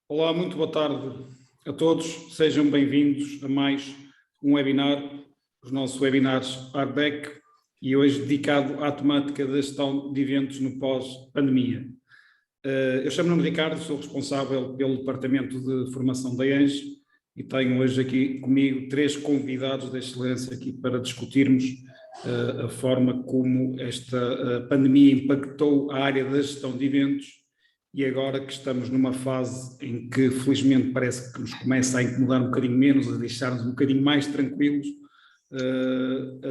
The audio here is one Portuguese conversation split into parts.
Olá, muito boa tarde a todos. Sejam bem-vindos a mais um webinar, os nossos webinars ARBEC, e hoje dedicado à temática da gestão de eventos no pós-pandemia. Eu chamo-me Ricardo, sou responsável pelo Departamento de Formação da ENGE e tenho hoje aqui comigo três convidados de excelência aqui para discutirmos a forma como esta pandemia impactou a área da gestão de eventos. E agora que estamos numa fase em que, felizmente, parece que nos começa a incomodar um bocadinho menos, a deixar-nos um bocadinho mais tranquilos,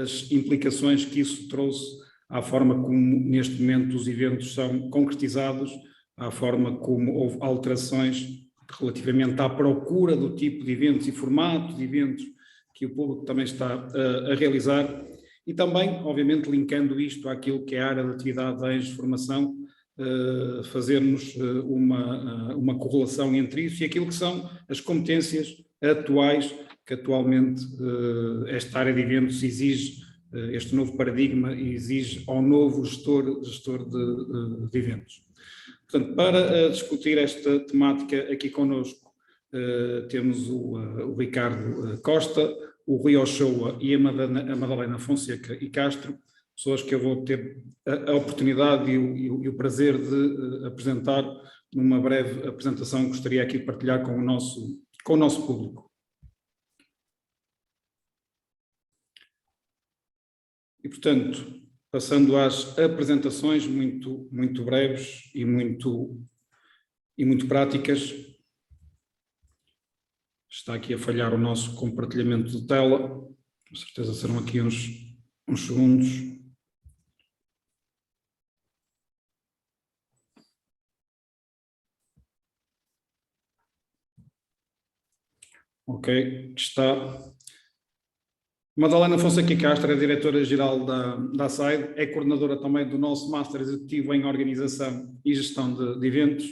as implicações que isso trouxe à forma como, neste momento, os eventos são concretizados, à forma como houve alterações relativamente à procura do tipo de eventos e formato de eventos que o público também está a realizar, e também, obviamente, linkando isto àquilo que é a área de atividade da ENGE Formação, fazermos uma correlação entre isso e aquilo que são as competências atuais que atualmente esta área de eventos exige, este novo paradigma exige ao novo gestor de eventos. Portanto, para discutir esta temática aqui connosco, temos o Ricardo Costa, o Rui Ochoa e a Madalena Fonseca e Castro, pessoas que eu vou ter a oportunidade e o prazer de apresentar numa breve apresentação que gostaria aqui de partilhar com o nosso público. E, portanto, passando às apresentações muito breves e muito práticas. Está aqui a falhar o nosso compartilhamento de tela, com certeza serão aqui uns segundos. Ok, está. Madalena Fonseca Castro é diretora-geral da ASAID, é coordenadora também do nosso Master Executivo em Organização e Gestão de Eventos,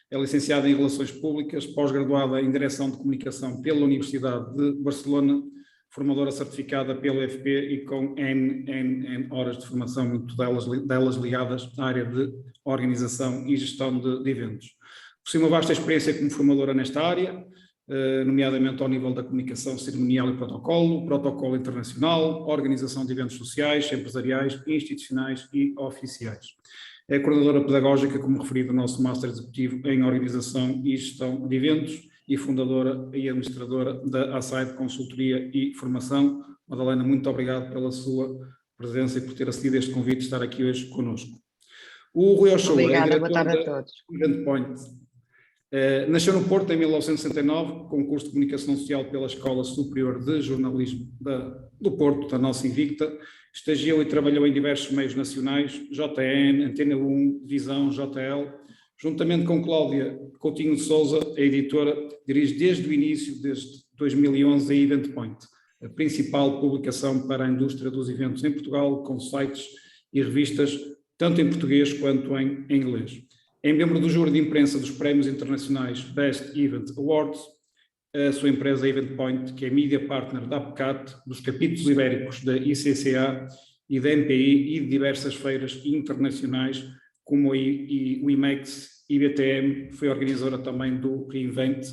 é licenciada em Relações Públicas, pós-graduada em Direção de Comunicação pela Universidade de Barcelona, formadora certificada pela UFP e com N horas de formação, muito delas ligadas à área de Organização e Gestão de Eventos. Possui uma vasta experiência como formadora nesta área, nomeadamente ao nível da comunicação cerimonial e protocolo internacional, organização de eventos sociais, empresariais, institucionais e oficiais. É coordenadora pedagógica, como referido, do nosso Master Executivo em Organização e Gestão de Eventos e fundadora e administradora da ASAID Consultoria e Formação. Madalena, muito obrigado pela sua presença e por ter acedido a este convite de estar aqui hoje connosco. O Rui Ochoa é diretor da Event Point. Nasceu no Porto em 1969, com curso de Comunicação Social pela Escola Superior de Jornalismo do Porto, da nossa Invicta. Estagiou e trabalhou em diversos meios nacionais, JN, Antena 1, Visão, JL. Juntamente com Cláudia Coutinho de Sousa, a editora, dirige desde o início, desde 2011, a Event Point, a principal publicação para a indústria dos eventos em Portugal, com sites e revistas, tanto em português quanto em inglês. É membro do júri de imprensa dos prémios internacionais Best Event Awards, a sua empresa Event Point, que é Media Partner da APCAT, dos capítulos ibéricos da ICCA e da MPI e de diversas feiras internacionais, como o IMEX, IBTM, foi organizadora também do Reinvent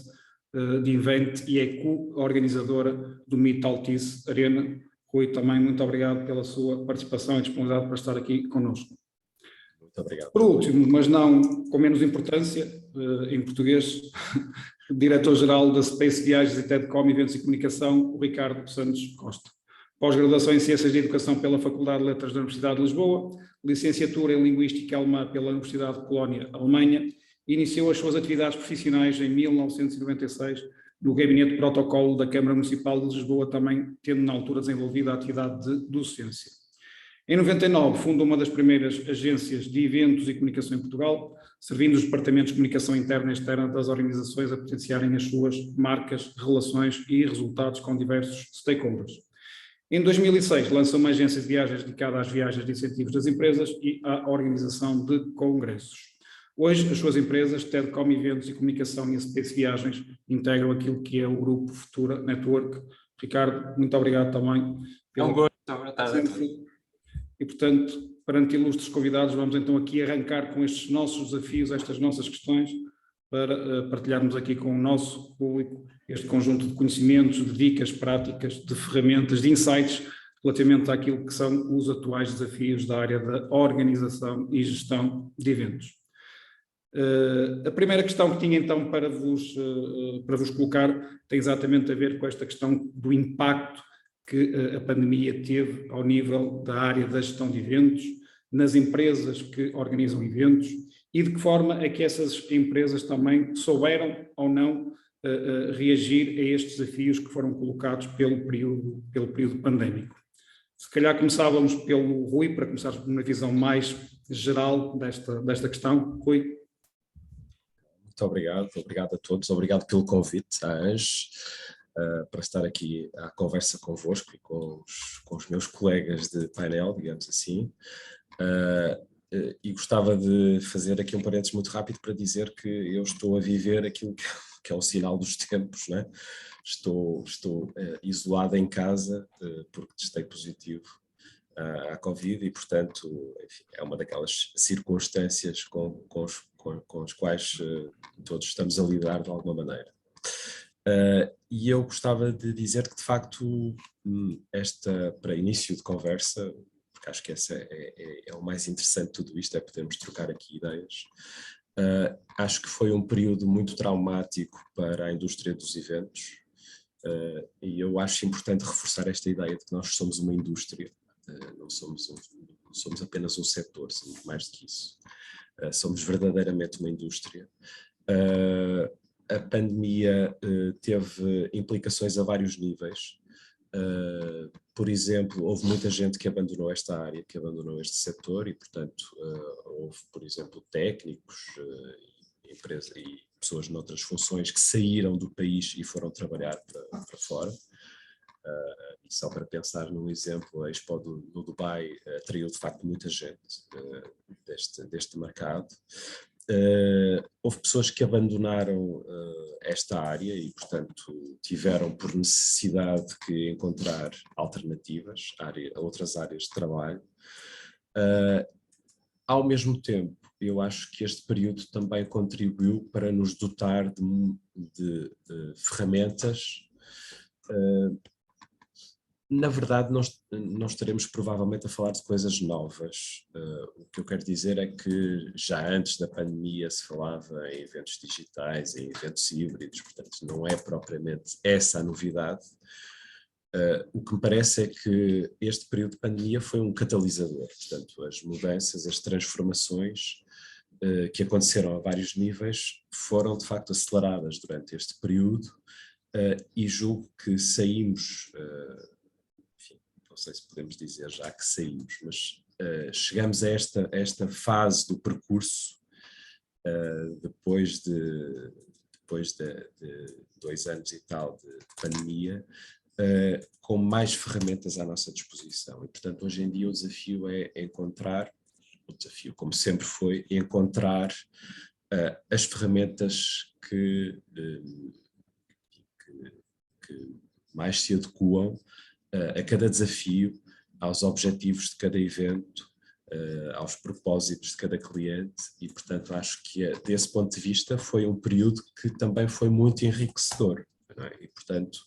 de Invent e é co-organizadora do Meet Altice Arena. Rui, também muito obrigado pela sua participação e disponibilidade para estar aqui connosco. Muito obrigado. Por último, mas não com menos importância, em português, diretor-geral da Space Viagens e TEDcom Eventos e Comunicação, o Ricardo Santos Costa. Pós-graduação em Ciências de Educação pela Faculdade de Letras da Universidade de Lisboa, licenciatura em Linguística Alemã pela Universidade de Colónia, Alemanha, iniciou as suas atividades profissionais em 1996 no Gabinete de Protocolo da Câmara Municipal de Lisboa, também tendo na altura desenvolvido a atividade de docência. Em 99, fundou uma das primeiras agências de eventos e comunicação em Portugal, servindo os departamentos de comunicação interna e externa das organizações a potenciarem as suas marcas, relações e resultados com diversos stakeholders. Em 2006, lança uma agência de viagens dedicada às viagens de incentivos das empresas e à organização de congressos. Hoje, as suas empresas, TEDcom Eventos e Comunicação e a Space Viagens, integram aquilo que é o grupo Futura Network. Ricardo, muito obrigado também. É um gosto, boa tarde. E, portanto, perante ilustres convidados, vamos então aqui arrancar com estes nossos desafios, estas nossas questões, para partilharmos aqui com o nosso público este conjunto de conhecimentos, de dicas práticas, de ferramentas, de insights relativamente àquilo que são os atuais desafios da área da organização e gestão de eventos. A primeira questão que tinha então para vos colocar tem exatamente a ver com esta questão do impacto que a pandemia teve ao nível da área da gestão de eventos, nas empresas que organizam eventos e de que forma é que essas empresas também souberam ou não reagir a estes desafios que foram colocados pelo período pandémico. Se calhar começávamos pelo Rui, para começarmos por uma visão mais geral desta questão. Rui. Muito obrigado a todos, obrigado pelo convite, à ANGE, para estar aqui à conversa convosco e com os meus colegas de painel, digamos assim. E gostava de fazer aqui um parênteses muito rápido para dizer que eu estou a viver aquilo que é o sinal dos tempos, né? Estou isolado em casa porque testei positivo à Covid e, portanto, enfim, é uma daquelas circunstâncias com as quais todos estamos a lidar de alguma maneira. E eu gostava de dizer que, de facto, para início de conversa, porque acho que essa é o mais interessante de tudo isto, é podermos trocar aqui ideias. Acho que foi um período muito traumático para a indústria dos eventos e eu acho importante reforçar esta ideia de que nós somos uma indústria, não somos apenas um setor, somos mais do que isso. Somos verdadeiramente uma indústria. A pandemia teve implicações a vários níveis. Por exemplo, houve muita gente que abandonou esta área, que abandonou este setor e, portanto, houve, por exemplo, técnicos, empresas e pessoas noutras funções que saíram do país e foram trabalhar para fora. E só para pensar num exemplo, a Expo no Dubai atraiu de facto muita gente deste mercado. Houve pessoas que abandonaram esta área e, portanto, tiveram por necessidade que encontrar alternativas a outras áreas de trabalho. Ao mesmo tempo, eu acho que este período também contribuiu para nos dotar de ferramentas. Na verdade, nós estaremos provavelmente a falar de coisas novas. O que eu quero dizer é que já antes da pandemia se falava em eventos digitais, em eventos híbridos, portanto não é propriamente essa a novidade. O que me parece é que este período de pandemia foi um catalisador, portanto as mudanças, as transformações que aconteceram a vários níveis foram de facto aceleradas durante este período e julgo que saímos... não sei se podemos dizer já que saímos, mas chegamos a esta fase do percurso depois de 2 anos e tal de pandemia, com mais ferramentas à nossa disposição. E, portanto, hoje em dia o desafio como sempre foi, encontrar as ferramentas que mais se adequam a cada desafio, aos objetivos de cada evento, aos propósitos de cada cliente e, portanto, acho que desse ponto de vista foi um período que também foi muito enriquecedor, não é? E, portanto,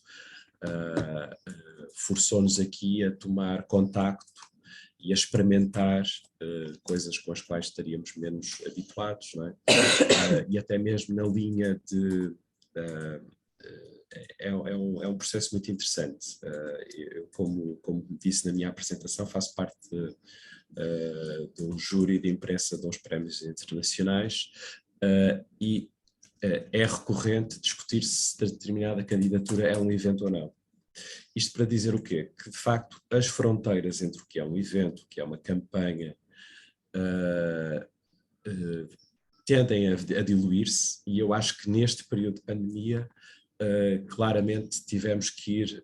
forçou-nos aqui a tomar contacto e a experimentar coisas com as quais estaríamos menos habituados, não é? E até mesmo na linha de... É um processo muito interessante. Eu, como disse na minha apresentação, faço parte de um júri de imprensa de uns prémios internacionais e é recorrente discutir se determinada candidatura é um evento ou não. Isto para dizer o quê? Que de facto as fronteiras entre o que é um evento, o que é uma campanha, tendem a diluir-se e eu acho que neste período de pandemia claramente tivemos que ir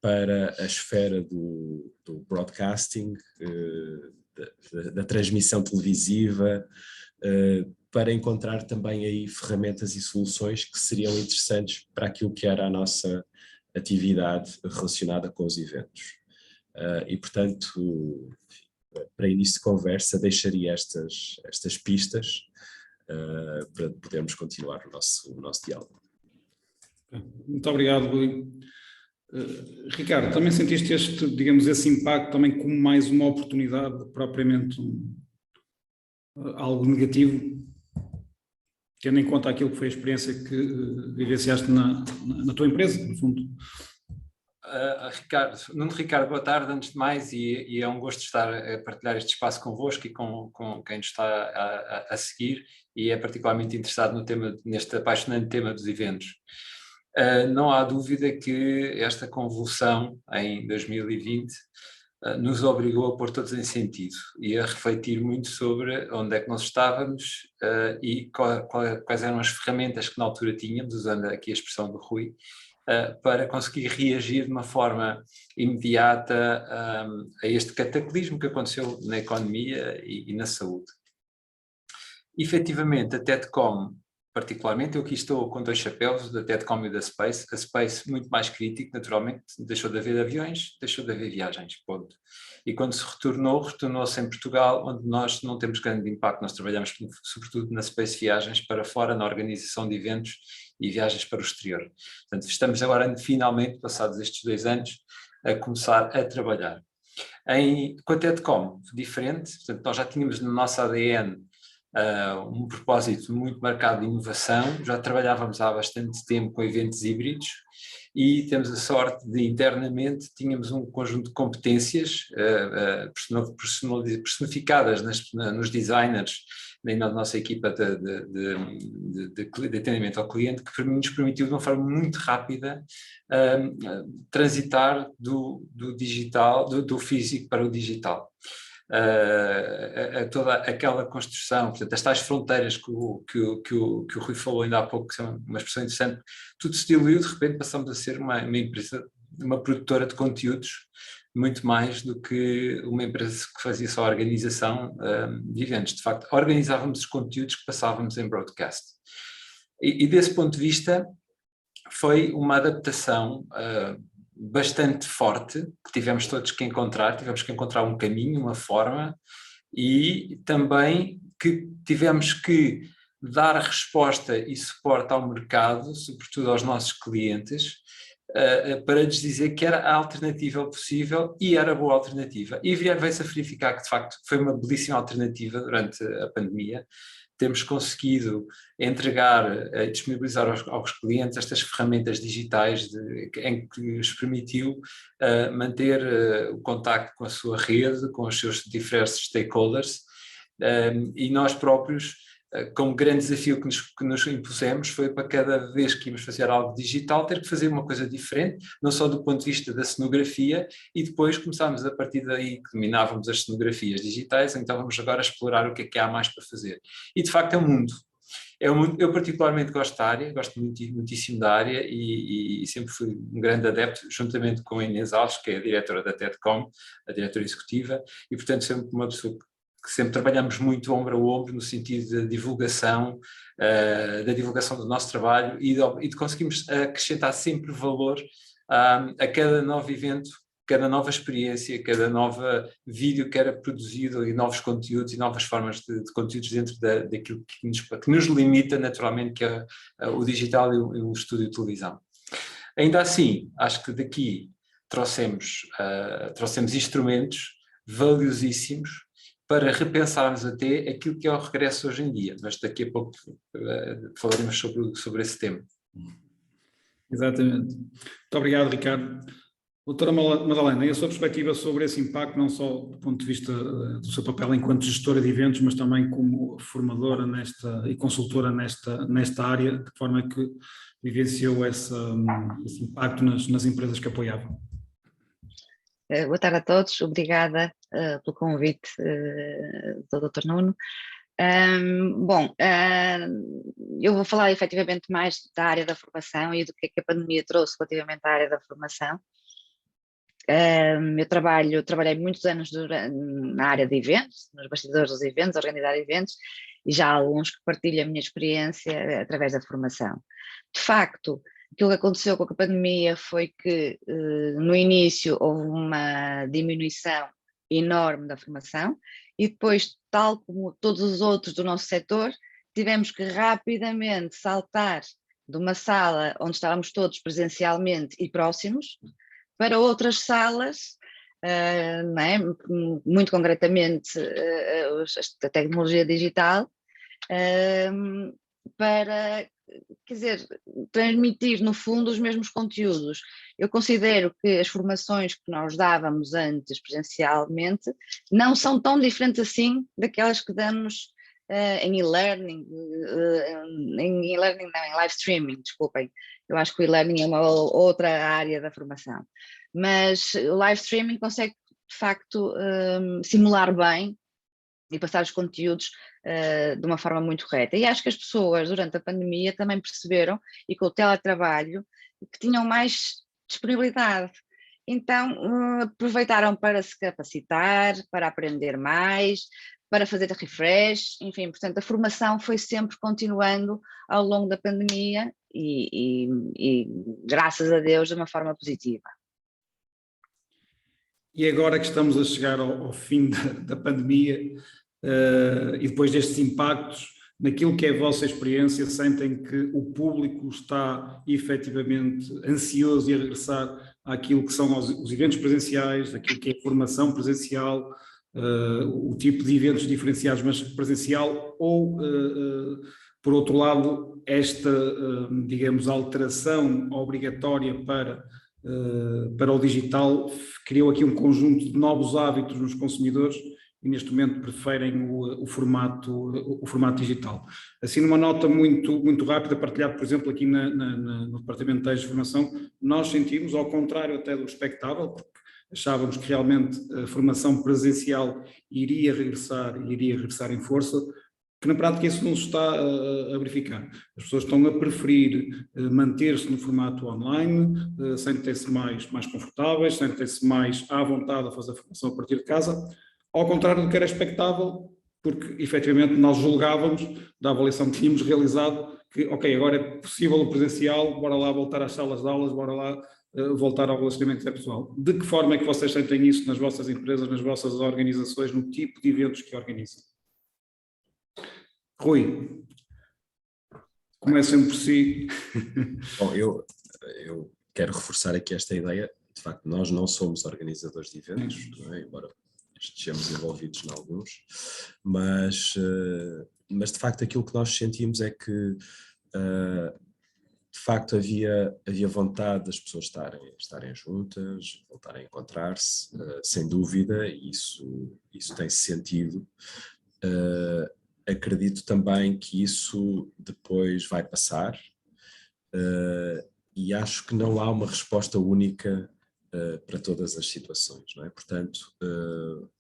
para a esfera do broadcasting, da transmissão televisiva, para encontrar também aí ferramentas e soluções que seriam interessantes para aquilo que era a nossa atividade relacionada com os eventos. E, portanto, para início de conversa, deixaria estas pistas para podermos continuar o nosso diálogo. Muito obrigado, Rui. Ricardo, também sentiste esse impacto também como mais uma oportunidade, propriamente algo negativo, tendo em conta aquilo que foi a experiência que vivenciaste na tua empresa, no fundo? Ricardo, boa tarde, antes de mais, e é um gosto estar a partilhar este espaço convosco e com quem nos está a seguir e é particularmente interessado no tema, neste apaixonante tema dos eventos. Não há dúvida que esta convulsão em 2020 nos obrigou a pôr todos em sentido e a refletir muito sobre onde é que nós estávamos e quais eram as ferramentas que na altura tínhamos, usando aqui a expressão do Rui, para conseguir reagir de uma forma imediata a este cataclismo que aconteceu na economia e na saúde. Efetivamente, a TEDCom, particularmente, eu aqui estou com dois chapéus, da TEDCom e da Space. A Space, muito mais crítico, naturalmente, deixou de haver aviões, deixou de haver viagens, ponto. E quando se retornou-se em Portugal, onde nós não temos grande impacto. Nós trabalhamos sobretudo na Space Viagens para fora, na organização de eventos e viagens para o exterior. Portanto, estamos agora, finalmente, passados estes 2 anos, a começar a trabalhar. Com a TEDCom, diferente, portanto, nós já tínhamos no nosso ADN um propósito muito marcado de inovação, já trabalhávamos há bastante tempo com eventos híbridos e temos a sorte de internamente tínhamos um conjunto de competências personificadas nos designers na nossa equipa de atendimento ao cliente, que nos permitiu de uma forma muito rápida transitar do digital, do físico para o digital. Toda aquela construção, portanto, as tais fronteiras que o Rui falou ainda há pouco, que são uma expressão interessante, tudo se diluiu, de repente passamos a ser uma empresa, uma produtora de conteúdos, muito mais do que uma empresa que fazia só a organização de eventos. De facto, organizávamos os conteúdos que passávamos em broadcast. E desse ponto de vista, foi uma adaptação bastante forte, que tivemos todos que encontrar, tivemos que encontrar um caminho, uma forma, e também que tivemos que dar resposta e suporte ao mercado, sobretudo aos nossos clientes, para lhes dizer que era a alternativa possível e era a boa alternativa. E veio-se a verificar que, de facto, foi uma belíssima alternativa durante a pandemia. Temos conseguido entregar e disponibilizar aos clientes estas ferramentas digitais em que lhes permitiu manter o contacto com a sua rede, com os seus diversos stakeholders, e nós próprios, como grande desafio que nos impusemos, foi para cada vez que íamos fazer algo digital ter que fazer uma coisa diferente, não só do ponto de vista da cenografia, e depois começámos a partir daí que dominávamos as cenografias digitais, então vamos agora explorar o que é que há mais para fazer. E de facto é um mundo. Eu particularmente gosto da área, gosto muitíssimo da área e sempre fui um grande adepto, juntamente com a Inês Alves, que é a diretora da TEDCom, a diretora executiva, e portanto sempre uma pessoa que sempre trabalhamos muito ombro a ombro no sentido da divulgação do nosso trabalho e de conseguirmos acrescentar sempre valor a cada novo evento, cada nova experiência, cada novo vídeo que era produzido e novos conteúdos e novas formas de conteúdos dentro daquilo que nos limita naturalmente, que é o digital e o estúdio de televisão. Ainda assim, acho que daqui trouxemos instrumentos valiosíssimos para repensarmos até aquilo que é o regresso hoje em dia, mas daqui a pouco falaremos sobre esse tema. Exatamente. Muito obrigado, Ricardo. Doutora Madalena, e a sua perspectiva sobre esse impacto, não só do ponto de vista do seu papel enquanto gestora de eventos, mas também como formadora e consultora nesta área, de forma que vivenciou esse impacto nas empresas que apoiavam? Boa tarde a todos, obrigada pelo convite do Dr. Nuno. Eu vou falar efetivamente mais da área da formação e do que é que a pandemia trouxe relativamente à área da formação. Eu trabalhei muitos anos na área de eventos, nos bastidores dos eventos, organizar eventos, e já há alguns que partilham a minha experiência através da formação. De facto, aquilo que aconteceu com a pandemia foi que no início houve uma diminuição enorme da formação e depois, tal como todos os outros do nosso setor, tivemos que rapidamente saltar de uma sala onde estávamos todos presencialmente e próximos para outras salas, não é? Muito concretamente a tecnologia digital, para, quer dizer, transmitir no fundo os mesmos conteúdos. Eu considero que as formações que nós dávamos antes presencialmente não são tão diferentes assim daquelas que damos em e-learning, em live streaming, desculpem. Eu acho que o e-learning é uma outra área da formação. Mas o live streaming consegue, de facto, simular bem e passar os conteúdos de uma forma muito reta. E acho que as pessoas, durante a pandemia, também perceberam, e com o teletrabalho, que tinham mais disponibilidade. Então, aproveitaram para se capacitar, para aprender mais, para fazer refresh, enfim, portanto, a formação foi sempre continuando ao longo da pandemia e graças a Deus, de uma forma positiva. E agora que estamos a chegar ao fim da pandemia, e depois destes impactos, naquilo que é a vossa experiência, sentem que o público está efetivamente ansioso em regressar àquilo que são os eventos presenciais, aquilo que é a formação presencial, o tipo de eventos diferenciados, mas presencial, ou, por outro lado, esta, digamos, alteração obrigatória para o digital criou aqui um conjunto de novos hábitos nos consumidores e neste momento preferem o formato digital. Assim, numa nota muito rápida, partilhada, por exemplo, aqui no Departamento de Formação, nós sentimos, ao contrário até do expectável, porque achávamos que realmente a formação presencial iria regressar em força, que na prática isso não se está a verificar. As pessoas estão a preferir manter-se no formato online, sentem-se mais confortáveis, sentem-se mais à vontade a fazer a formação a partir de casa, ao contrário do que era expectável, porque efetivamente nós julgávamos da avaliação que tínhamos realizado que, ok, agora é possível o presencial, bora lá voltar às salas de aulas, bora lá voltar ao relacionamento interpessoal. De que forma é que vocês sentem isso nas vossas empresas, nas vossas organizações, no tipo de eventos que organizam? Rui, comecem por si. Bom, eu quero reforçar aqui esta ideia. De facto, nós não somos organizadores de eventos, não é? Embora estejamos envolvidos em alguns, mas de facto aquilo que nós sentimos é que de facto havia vontade das pessoas estarem juntas, voltarem a encontrar-se, sem dúvida, isso tem sentido. Acredito também que isso depois vai passar, e acho que não há uma resposta única para todas as situações, não é? Portanto,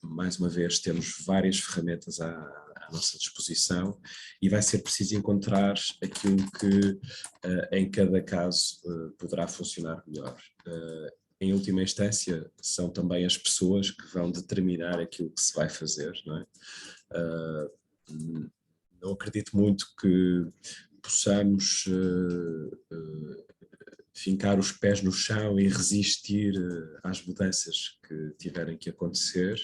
mais uma vez, temos várias ferramentas à nossa disposição e vai ser preciso encontrar aquilo que em cada caso poderá funcionar melhor. Em última instância, são também as pessoas que vão determinar aquilo que se vai fazer, não é? Não acredito muito que possamos fincar os pés no chão e resistir às mudanças que tiverem que acontecer.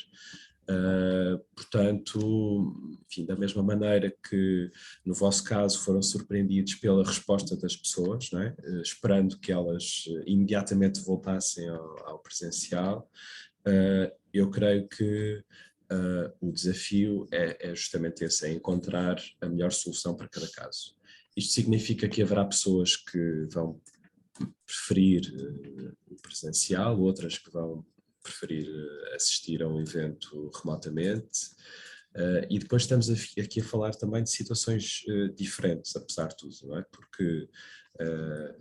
Portanto, enfim, da mesma maneira que no vosso caso foram surpreendidos pela resposta das pessoas, não é? Esperando que elas imediatamente voltassem ao presencial, eu creio que o desafio é justamente esse, é encontrar a melhor solução para cada caso. Isto significa que haverá pessoas que vão preferir o presencial, outras que vão preferir assistir a um evento remotamente, e depois estamos aqui a falar também de situações diferentes, apesar de tudo, não é? Porque,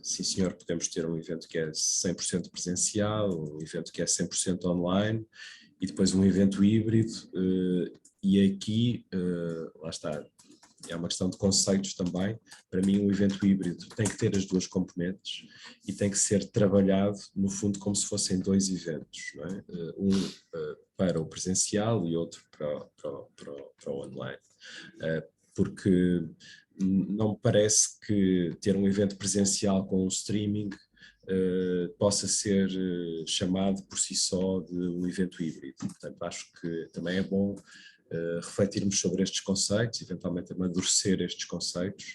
sim senhor, podemos ter um evento que é 100% presencial, um evento que é 100% online, e depois um evento híbrido, e aqui, lá está, é uma questão de conceitos também. Para mim, um evento híbrido tem que ter as duas componentes e tem que ser trabalhado, no fundo, como se fossem dois eventos, não é? Um para o presencial e outro para o online. Porque não me parece que ter um evento presencial com um streaming possa ser chamado por si só de um evento híbrido. Portanto, acho que também é bom refletirmos sobre estes conceitos, eventualmente amadurecer estes conceitos,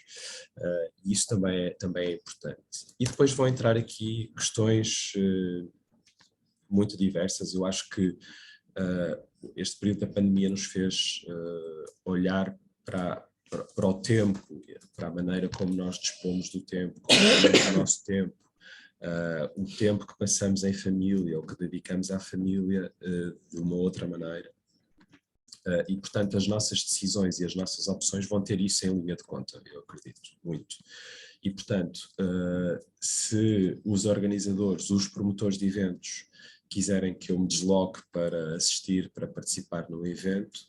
e isso também é importante. E depois vão entrar aqui questões muito diversas. Eu acho que este período da pandemia nos fez olhar para o tempo, para a maneira como nós dispomos do tempo, como dispomos do nosso tempo, o tempo que passamos em família ou que dedicamos à família de uma outra maneira. E, portanto, as nossas decisões e as nossas opções vão ter isso em linha de conta, eu acredito, muito. E, portanto, se os organizadores, os promotores de eventos quiserem que eu me desloque para assistir, para participar num evento,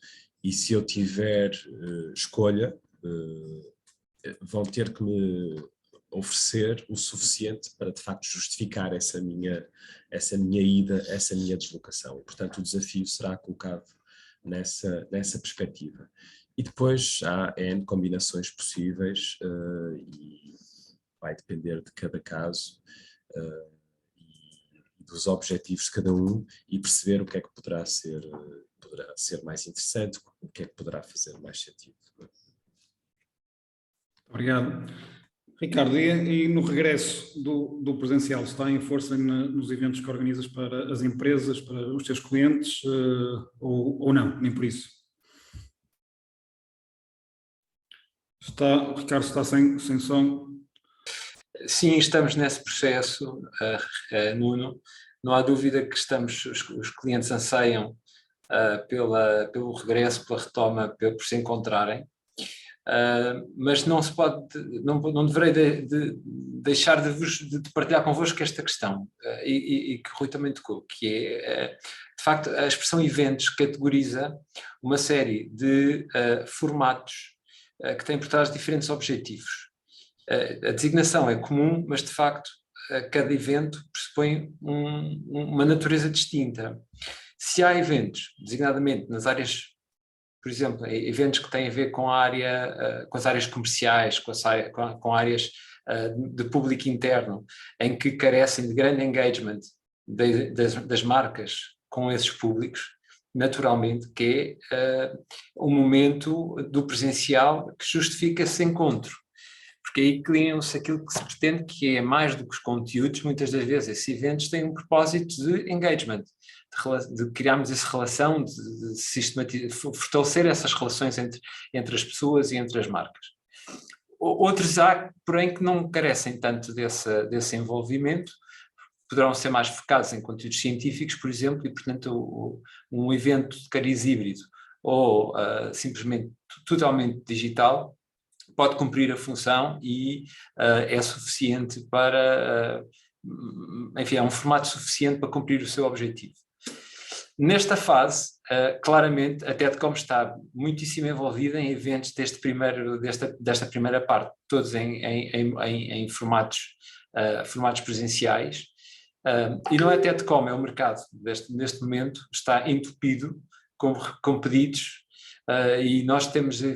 e se eu tiver escolha, vão ter que me oferecer o suficiente para, de facto, justificar essa minha ida, essa minha deslocação. E, portanto, o desafio será colocado nessa perspectiva. E depois há N combinações possíveis e vai depender de cada caso e dos objetivos de cada um e perceber o que é que poderá ser mais interessante, o que é que poderá fazer mais sentido. Obrigado. Ricardo, e no regresso do presencial, está em força nos eventos que organizas para as empresas, para os teus clientes, ou não, nem por isso? Ricardo, está sem som? Sim, estamos nesse processo, Nuno. Não há dúvida que os clientes anseiam pelo regresso, pela retoma, por se encontrarem. Mas não se pode, não deverei deixar de partilhar convosco esta questão, e que o Rui também tocou, que é, de facto, a expressão eventos categoriza uma série de formatos que têm por trás diferentes objetivos. A designação é comum, mas de facto cada evento pressupõe uma natureza distinta. Se há eventos, designadamente nas áreas, por exemplo, eventos que têm a ver com as áreas comerciais, com áreas de público interno, em que carecem de grande engagement das marcas com esses públicos, naturalmente que é o momento do presencial que justifica esse encontro. Porque aí criam-se aquilo que se pretende, que é mais do que os conteúdos. Muitas das vezes esses eventos têm um propósito de engagement, de criarmos essa relação, de fortalecer essas relações entre as pessoas e entre as marcas. Outros há, porém, que não carecem tanto desse envolvimento, poderão ser mais focados em conteúdos científicos, por exemplo, e, portanto, um evento de cariz híbrido ou simplesmente totalmente digital pode cumprir a função e é suficiente para, enfim, é um formato suficiente para cumprir o seu objetivo. Nesta fase, claramente, a TEDcom está muitíssimo envolvida em eventos desta primeira parte, todos em formatos presenciais, e não é a TEDcom, é o mercado, neste momento, está entupido com pedidos. E nós temos a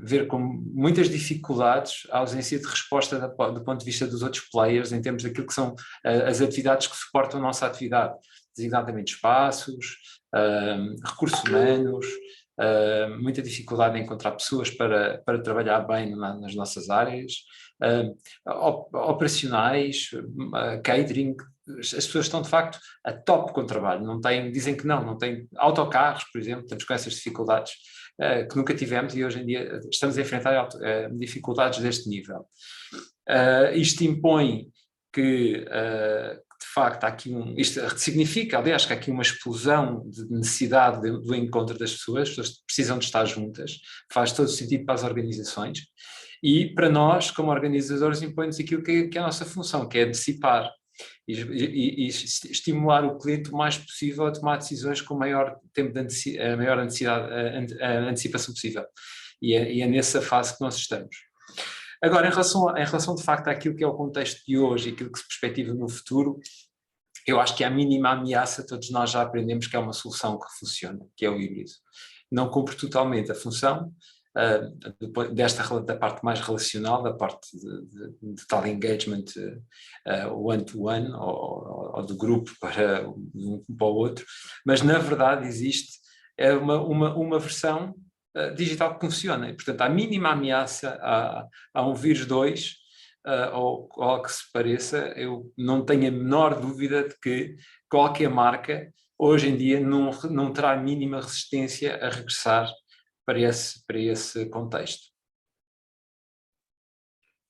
ver com muitas dificuldades a ausência de resposta do ponto de vista dos outros players em termos daquilo que são as atividades que suportam a nossa atividade, designadamente espaços, recursos humanos, muita dificuldade em encontrar pessoas para trabalhar bem nas nossas áreas, operacionais, catering. As pessoas estão de facto a top com o trabalho, dizem que não têm autocarros, por exemplo, estamos com essas dificuldades que nunca tivemos e hoje em dia estamos a enfrentar dificuldades deste nível. Isto impõe que de facto há aqui isto significa, aliás, que há aqui uma explosão de necessidade do encontro das pessoas, as pessoas precisam de estar juntas, faz todo o sentido para as organizações, e para nós, como organizadores, impõe-nos aquilo que é a nossa função, que é dissipar e estimular o cliente o mais possível a tomar decisões com o maior tempo a maior a antecipação possível. E é nessa fase que nós estamos. Agora, em relação de facto àquilo que é o contexto de hoje e aquilo que se perspectiva no futuro, eu acho que a mínima ameaça, todos nós já aprendemos que é uma solução que funciona, que é o híbrido. Não cumpre totalmente a função, da parte mais relacional, da parte de tal engagement one-to-one ou do grupo para um para o outro, mas na verdade existe uma versão digital que funciona, e portanto à mínima ameaça a um vírus 2 ou algo que se pareça, eu não tenho a menor dúvida de que qualquer marca hoje em dia não terá a mínima resistência a regressar para esse contexto.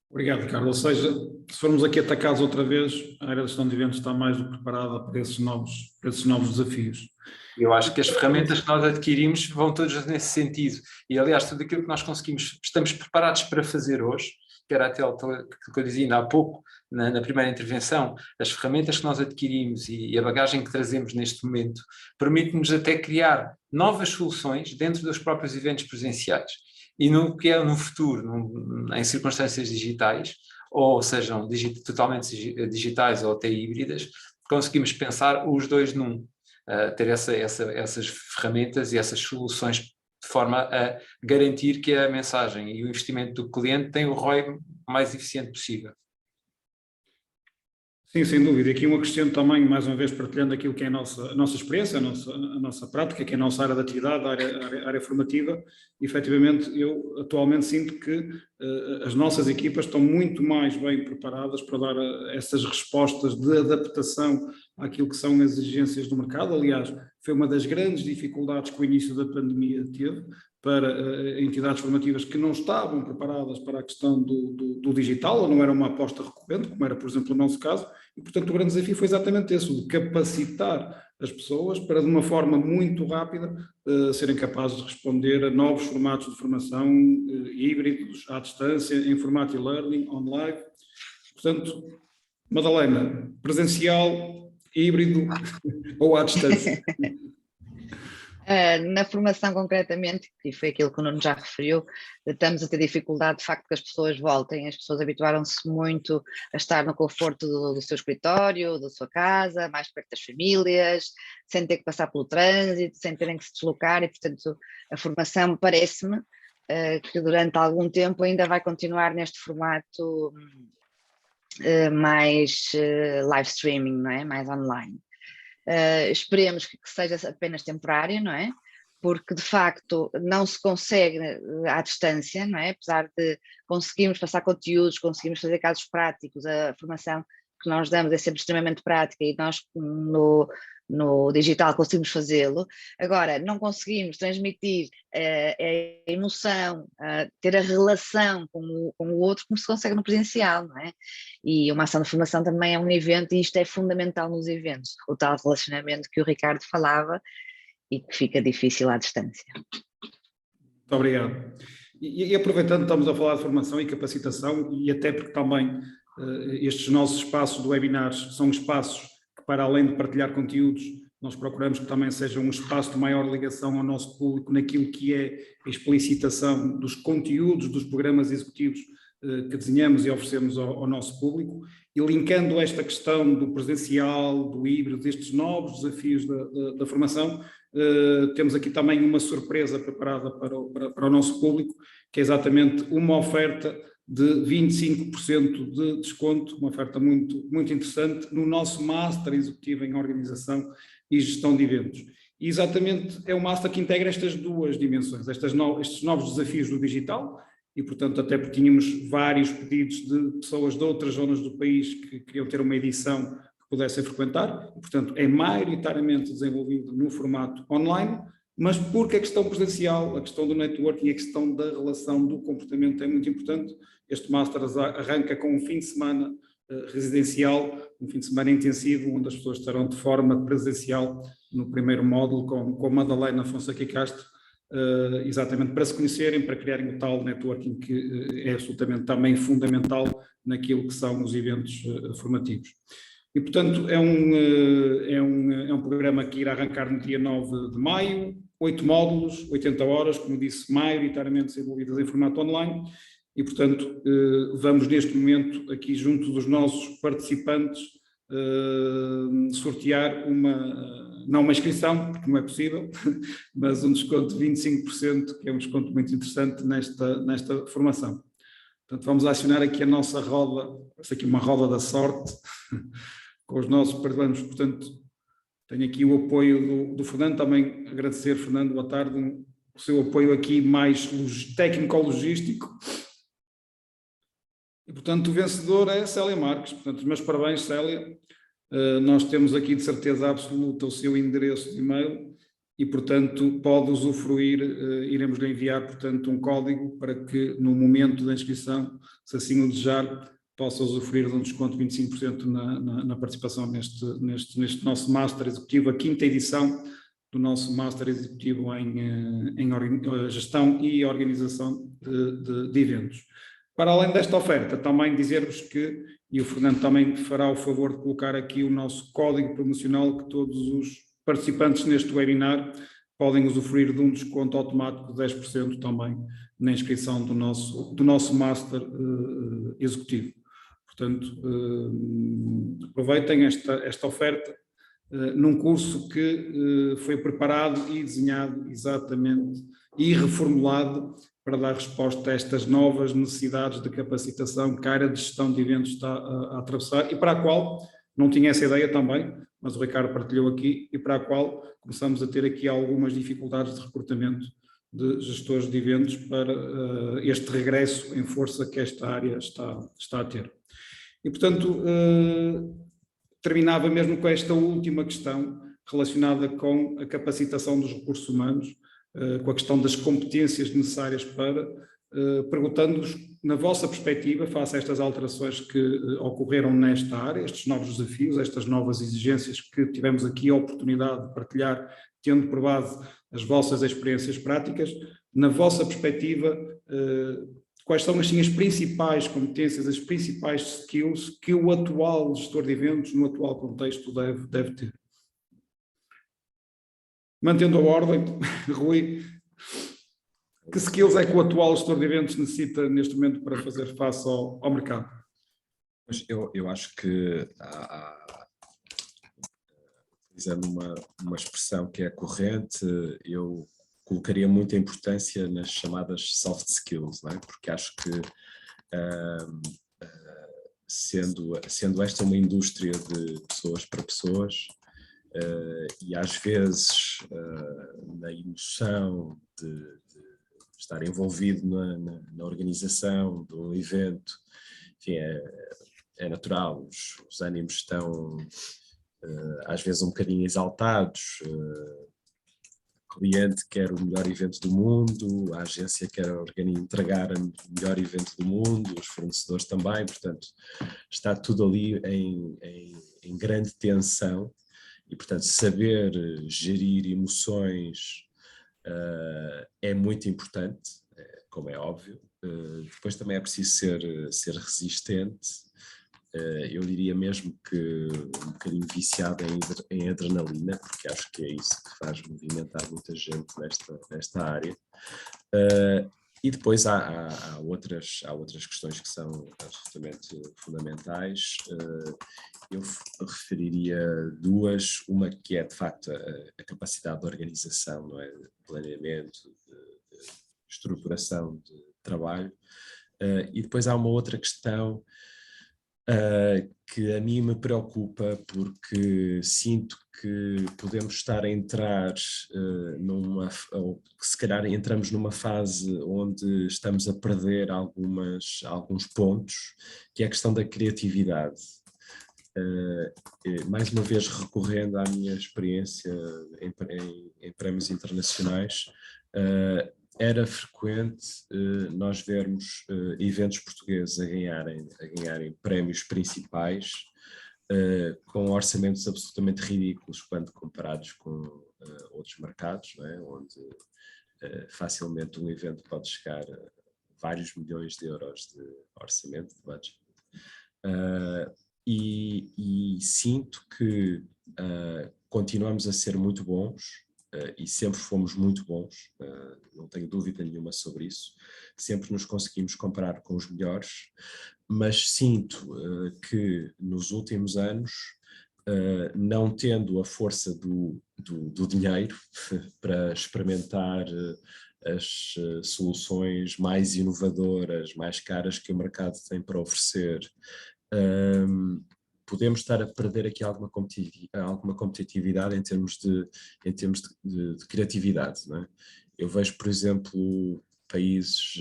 Obrigado, Carlos. Ou seja, se formos aqui atacados outra vez, a área de gestão de eventos está mais do que preparada para esses novos desafios. Eu acho que as ferramentas que nós adquirimos vão todas nesse sentido. E, aliás, tudo aquilo que nós estamos preparados para fazer hoje, que era até o que eu dizia ainda há pouco, na primeira intervenção, as ferramentas que nós adquirimos e a bagagem que trazemos neste momento, permite-nos até criar novas soluções dentro dos próprios eventos presenciais. E no que é no futuro, em circunstâncias digitais, ou sejam totalmente digitais ou até híbridas, conseguimos pensar os dois num. Ter essas ferramentas e essas soluções de forma a garantir que a mensagem e o investimento do cliente tem o ROI mais eficiente possível. Sim, sem dúvida. Aqui um acrescento também, mais uma vez, partilhando aquilo que é a nossa experiência, a nossa prática, que é a nossa área de atividade, a área formativa. E, efetivamente, eu atualmente sinto que as nossas equipas estão muito mais bem preparadas para dar essas respostas de adaptação àquilo que são as exigências do mercado. Aliás, foi uma das grandes dificuldades que o início da pandemia teve para entidades formativas que não estavam preparadas para a questão do digital, ou não era uma aposta recorrente, como era, por exemplo, o nosso caso, e, portanto, o grande desafio foi exatamente esse, de capacitar as pessoas para, de uma forma muito rápida, serem capazes de responder a novos formatos de formação híbridos, à distância, em formato e-learning, online. Portanto, Madalena, presencial, híbrido ou à distância? Na formação concretamente, e foi aquilo que o Nuno já referiu, estamos a ter dificuldade de facto que as pessoas voltem, as pessoas habituaram-se muito a estar no conforto do seu escritório, da sua casa, mais perto das famílias, sem ter que passar pelo trânsito, sem terem que se deslocar, e portanto a formação parece-me que durante algum tempo ainda vai continuar neste formato mais live streaming, não é? Mais online. Esperemos que seja apenas temporário, não é? Porque de facto não se consegue à distância, não é? Apesar de conseguirmos passar conteúdos, conseguimos fazer casos práticos, a formação que nós damos é sempre extremamente prática e nós no digital conseguimos fazê-lo. Agora, não conseguimos transmitir a emoção, ter a relação com o outro como se consegue no presencial, não é? E uma ação de formação também é um evento e isto é fundamental nos eventos, o tal relacionamento que o Ricardo falava e que fica difícil à distância. Muito obrigado. E aproveitando, estamos a falar de formação e capacitação, e até porque também estes nossos espaços de webinars são espaços que, para além de partilhar conteúdos, nós procuramos que também seja um espaço de maior ligação ao nosso público naquilo que é a explicitação dos conteúdos dos programas executivos que desenhamos e oferecemos ao nosso público, e linkando esta questão do presencial, do híbrido, destes novos desafios da formação, temos aqui também uma surpresa preparada para o nosso público, que é exatamente uma oferta de 25% de desconto, uma oferta muito, muito interessante, no nosso Master Executivo em Organização e Gestão de Eventos. E exatamente é um Master que integra estas duas dimensões, estes novos desafios do digital, e portanto até porque tínhamos vários pedidos de pessoas de outras zonas do país que queriam ter uma edição que pudessem frequentar, e portanto é maioritariamente desenvolvido no formato online, mas porque a questão presencial, a questão do networking, a questão da relação, do comportamento é muito importante. Este Master arranca com um fim de semana residencial, um fim de semana intensivo, onde as pessoas estarão de forma presencial no primeiro módulo com Madalena Fonseca Castro, exatamente para se conhecerem, para criarem o tal networking que é absolutamente também fundamental naquilo que são os eventos formativos. E, portanto, é um programa que irá arrancar no dia 9 de maio, 8 módulos, 80 horas, como disse, maioritariamente desenvolvidas em formato online, e, portanto, vamos neste momento, aqui junto dos nossos participantes, sortear não uma inscrição, porque não é possível, mas um desconto de 25%, que é um desconto muito interessante nesta formação. Portanto, vamos acionar aqui a nossa roda, esta aqui uma roda da sorte, com os nossos participantes. Portanto, tenho aqui o apoio do Fernando, também agradecer, Fernando, boa tarde, o seu apoio aqui mais técnico-logístico. E, portanto, o vencedor é Célia Marques. Portanto, os meus parabéns, Célia. Nós temos aqui de certeza absoluta o seu endereço de e-mail e, portanto, pode usufruir, iremos-lhe enviar, portanto, um código para que no momento da inscrição, se assim o desejar, possa usufruir de um desconto de 25% na participação neste nosso Master Executivo, a 5ª edição do nosso Master Executivo em Gestão e Organização de Eventos. Para além desta oferta, também dizer-vos que, e o Fernando também fará o favor de colocar aqui o nosso código promocional, que todos os participantes neste webinar podem usufruir de um desconto automático de 10% também na inscrição do nosso Master Executivo. Portanto, aproveitem esta oferta num curso que foi preparado e desenhado exatamente e reformulado para dar resposta a estas novas necessidades de capacitação que a área de gestão de eventos está a atravessar e para a qual, não tinha essa ideia também, mas o Ricardo partilhou aqui, e para a qual começamos a ter aqui algumas dificuldades de recrutamento de gestores de eventos para este regresso em força que esta área está a ter. E, portanto, terminava mesmo com esta última questão relacionada com a capacitação dos recursos humanos, com a questão das competências necessárias para, perguntando-vos, na vossa perspectiva, face a estas alterações que ocorreram nesta área, estes novos desafios, estas novas exigências que tivemos aqui a oportunidade de partilhar, tendo por base as vossas experiências práticas, na vossa perspectiva, quais são assim, as principais competências, as principais skills que o atual gestor de eventos, no atual contexto, deve ter? Mantendo a ordem, Rui, que skills é que o atual gestor de eventos necessita neste momento para fazer face ao mercado? Eu acho que, utilizando uma expressão que é corrente, eu colocaria muita importância nas chamadas soft skills, não é? Porque acho que, sendo esta uma indústria de pessoas para pessoas, e às vezes na emoção de estar envolvido na organização de um evento, enfim, é natural, os ânimos estão às vezes um bocadinho exaltados, o cliente quer o melhor evento do mundo, a agência quer entregar o melhor evento do mundo, os fornecedores também, portanto está tudo ali em grande tensão. E, portanto, saber gerir emoções é muito importante, como é óbvio. Depois também é preciso ser resistente. Eu diria mesmo que um bocadinho viciado em adrenalina, porque acho que é isso que faz movimentar muita gente nesta área. E depois há outras questões que são absolutamente fundamentais. Eu referiria duas, uma que é de facto a capacidade de organização, não é? De planeamento, de estruturação de trabalho, e depois há uma outra questão que a mim me preocupa, porque sinto que podemos estar a entrar ou que se calhar entramos numa fase onde estamos a perder alguns pontos, que é a questão da criatividade. Mais uma vez recorrendo à minha experiência em prémios internacionais, era frequente nós vermos eventos portugueses a ganharem prémios principais com orçamentos absolutamente ridículos quando comparados com outros mercados, não é? Onde facilmente um evento pode chegar a vários milhões de euros de orçamento, de budget. E sinto que continuamos a ser muito bons, e sempre fomos muito bons, não tenho dúvida nenhuma sobre isso, sempre nos conseguimos comparar com os melhores, mas sinto que nos últimos anos não tendo a força do dinheiro para experimentar as soluções mais inovadoras, mais caras que o mercado tem para oferecer, podemos estar a perder aqui alguma competitividade em termos de criatividade, não é? Eu vejo, por exemplo, países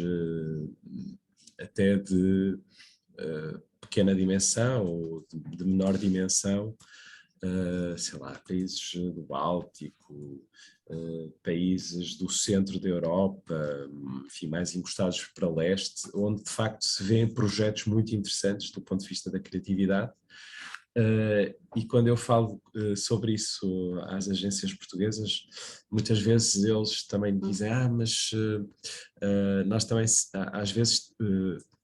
até de pequena dimensão ou de menor dimensão, sei lá, países do Báltico, países do centro da Europa, enfim, mais encostados para leste, onde de facto se vêem projetos muito interessantes do ponto de vista da criatividade. E quando eu falo sobre isso às agências portuguesas, muitas vezes eles também dizem, mas nós também às vezes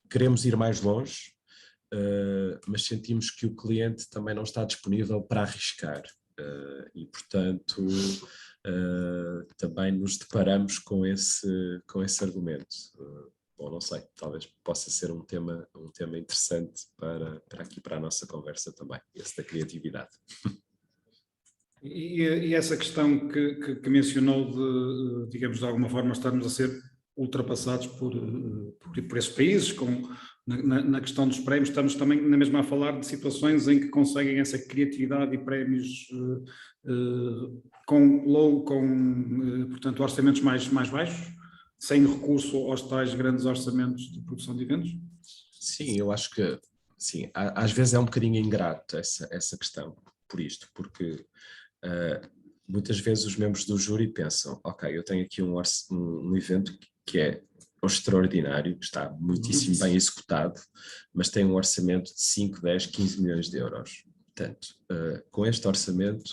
queremos ir mais longe, mas sentimos que o cliente também não está disponível para arriscar, e portanto também nos deparamos com esse argumento. Bom, não sei, talvez possa ser um tema interessante para a nossa conversa também, esse da criatividade. E essa questão que mencionou de, digamos, de alguma forma estarmos a ser ultrapassados por esses países, na questão dos prémios, estamos também na mesma a falar de situações em que conseguem essa criatividade e prémios portanto, orçamentos mais baixos, sem recurso aos tais grandes orçamentos de produção de eventos? Sim, eu acho que sim, às vezes é um bocadinho ingrato essa questão, porque muitas vezes os membros do júri pensam, ok, eu tenho aqui um evento que é extraordinário, que está muitíssimo bem executado, mas tem um orçamento de 5, 10, 15 milhões de euros. Portanto, com este orçamento,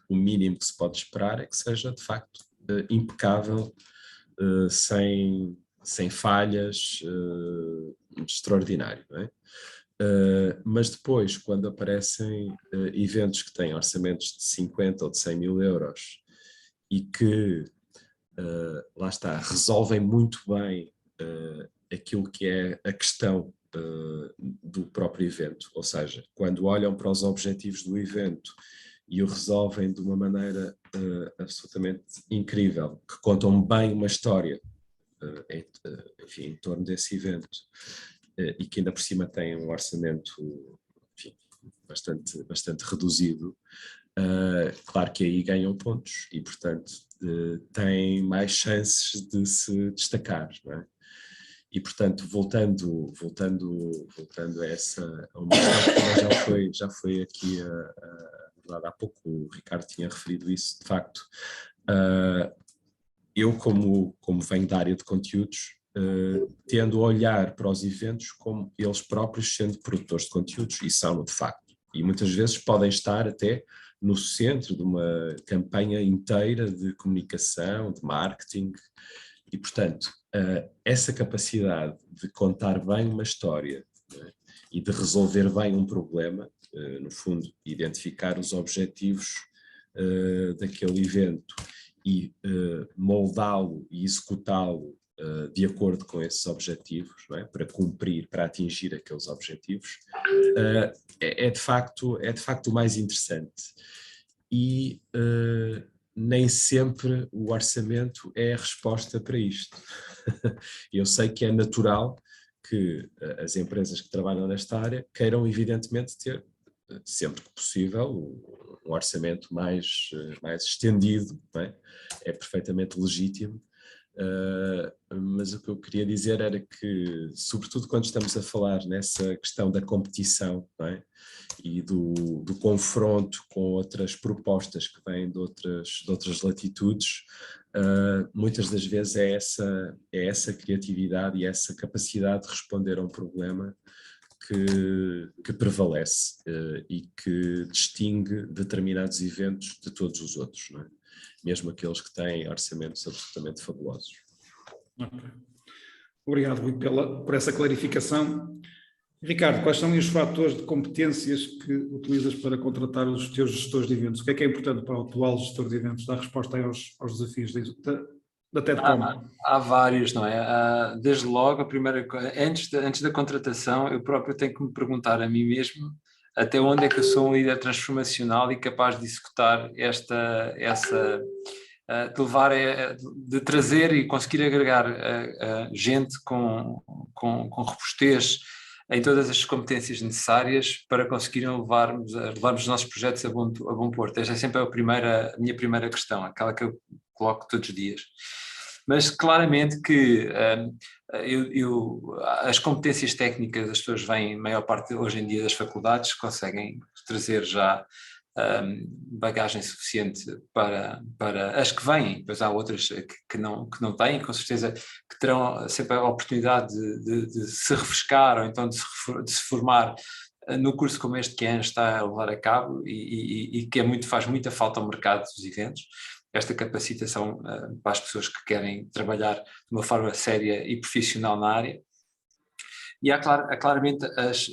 o mínimo que se pode esperar é que seja, de facto, impecável, sem falhas, extraordinário, não é? Mas depois, quando aparecem eventos que têm orçamentos de 50 ou de 100 mil euros e que, lá está, resolvem muito bem aquilo que é a questão do próprio evento, ou seja, quando olham para os objetivos do evento e o resolvem de uma maneira absolutamente incrível, que contam bem uma história, enfim, em torno desse evento, e que ainda por cima tem um orçamento, enfim, bastante reduzido, claro que aí ganham pontos e, portanto, têm mais chances de se destacar, não é? E, portanto, voltando a uma questão que já foi aqui abordada há pouco, o Ricardo tinha referido isso, de facto, eu como venho da área de conteúdos, tendo a olhar para os eventos como eles próprios sendo produtores de conteúdos, e são de facto, e muitas vezes podem estar até no centro de uma campanha inteira de comunicação, de marketing, e portanto essa capacidade de contar bem uma história, né, e de resolver bem um problema, no fundo identificar os objetivos daquele evento e moldá-lo e executá-lo de acordo com esses objetivos, não é? Para atingir aqueles objetivos, é de facto o mais interessante. E nem sempre o orçamento é a resposta para isto. Eu sei que é natural que as empresas que trabalham nesta área queiram evidentemente ter, sempre que possível, um orçamento mais estendido, não é? É perfeitamente legítimo. Mas o que eu queria dizer era que, sobretudo quando estamos a falar nessa questão da competição, não é? E do confronto com outras propostas que vêm de outras latitudes, muitas das vezes é essa criatividade e essa capacidade de responder a um problema que prevalece e que distingue determinados eventos de todos os outros, não é? Mesmo aqueles que têm orçamentos absolutamente fabulosos. Okay. Obrigado, Rui, por essa clarificação. Ricardo, quais são os fatores de competências que utilizas para contratar os teus gestores de eventos? O que é importante para o atual gestor de eventos? Dar resposta aí aos desafios da TEDCom. Há vários, não é? Desde logo, a primeira coisa, antes da contratação, eu próprio tenho que me perguntar a mim mesmo até onde é que eu sou um líder transformacional e capaz de executar de levar, de trazer e conseguir agregar gente com robustez em todas as competências necessárias para conseguirem levarmos os nossos projetos a bom porto. Esta é sempre a minha primeira questão, aquela que eu coloco todos os dias. Mas claramente que as competências técnicas, as pessoas vêm, a maior parte hoje em dia das faculdades, conseguem trazer já bagagem suficiente para as que vêm, depois há outras que não têm, com certeza que terão sempre a oportunidade de se refrescar ou então de se formar no curso como este que a AN está a levar a cabo e que faz muita falta ao mercado dos eventos, esta capacitação para as pessoas que querem trabalhar de uma forma séria e profissional na área. E há claramente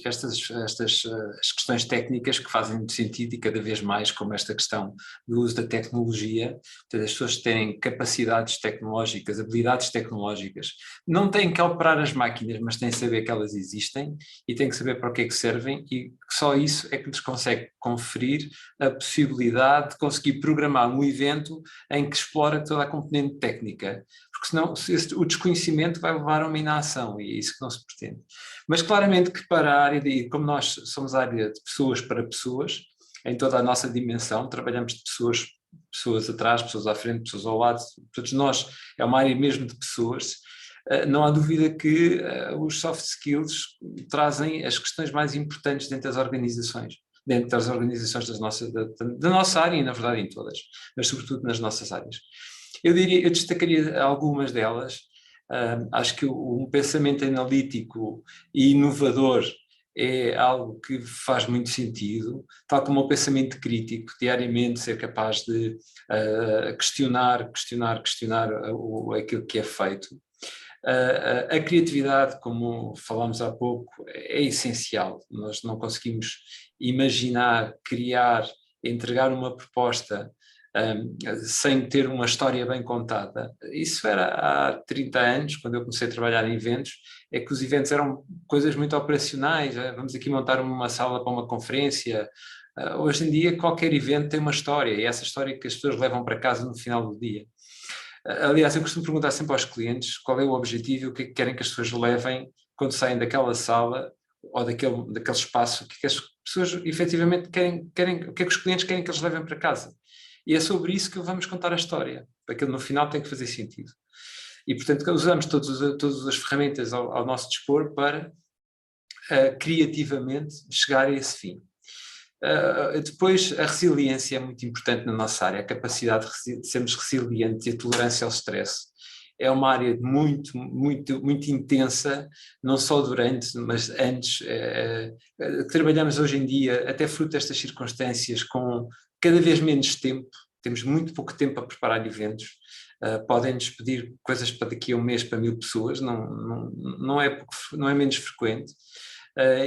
estas as questões técnicas que fazem muito sentido e cada vez mais, como esta questão do uso da tecnologia, portanto, as pessoas terem capacidades tecnológicas, habilidades tecnológicas, não têm que operar as máquinas, mas têm que saber que elas existem e têm que saber para o que é que servem e só isso é que lhes consegue conferir a possibilidade de conseguir programar um evento em que explora toda a componente técnica, porque senão o desconhecimento vai levar a uma inação e é isso que não se pretende. Mas claramente que para a área como nós somos a área de pessoas para pessoas, em toda a nossa dimensão, trabalhamos de pessoas atrás, pessoas à frente, pessoas ao lado, todos nós, é uma área mesmo de pessoas, não há dúvida que os soft skills trazem as questões mais importantes dentro das organizações da nossa área e na verdade em todas, mas sobretudo nas nossas áreas. Eu destacaria algumas delas. Acho que um pensamento analítico e inovador é algo que faz muito sentido, tal como o pensamento crítico, diariamente ser capaz de questionar aquilo que é feito. A criatividade, como falámos há pouco, é essencial. Nós não conseguimos imaginar, criar, entregar uma proposta sem ter uma história bem contada. Isso era há 30 anos, quando eu comecei a trabalhar em eventos, é que os eventos eram coisas muito operacionais, vamos aqui montar uma sala para uma conferência. Hoje em dia qualquer evento tem uma história, e essa história que as pessoas levam para casa no final do dia. Aliás, eu costumo perguntar sempre aos clientes qual é o objetivo e o que é que querem que as pessoas levem quando saem daquela sala ou daquele espaço, o que é que as pessoas efetivamente querem, o que é que os clientes querem que eles levem para casa. E é sobre isso que vamos contar a história, porque no final tem que fazer sentido. E, portanto, usamos todas as ferramentas ao nosso dispor para criativamente chegar a esse fim. Depois, a resiliência é muito importante na nossa área, a capacidade de sermos resilientes e a tolerância ao stress. É uma área muito, muito, muito intensa, não só durante, mas antes. Trabalhamos hoje em dia, até fruto destas circunstâncias, com cada vez menos tempo, temos muito pouco tempo para preparar eventos. Podem-nos pedir coisas para daqui a um mês para 1000 pessoas, não é menos frequente.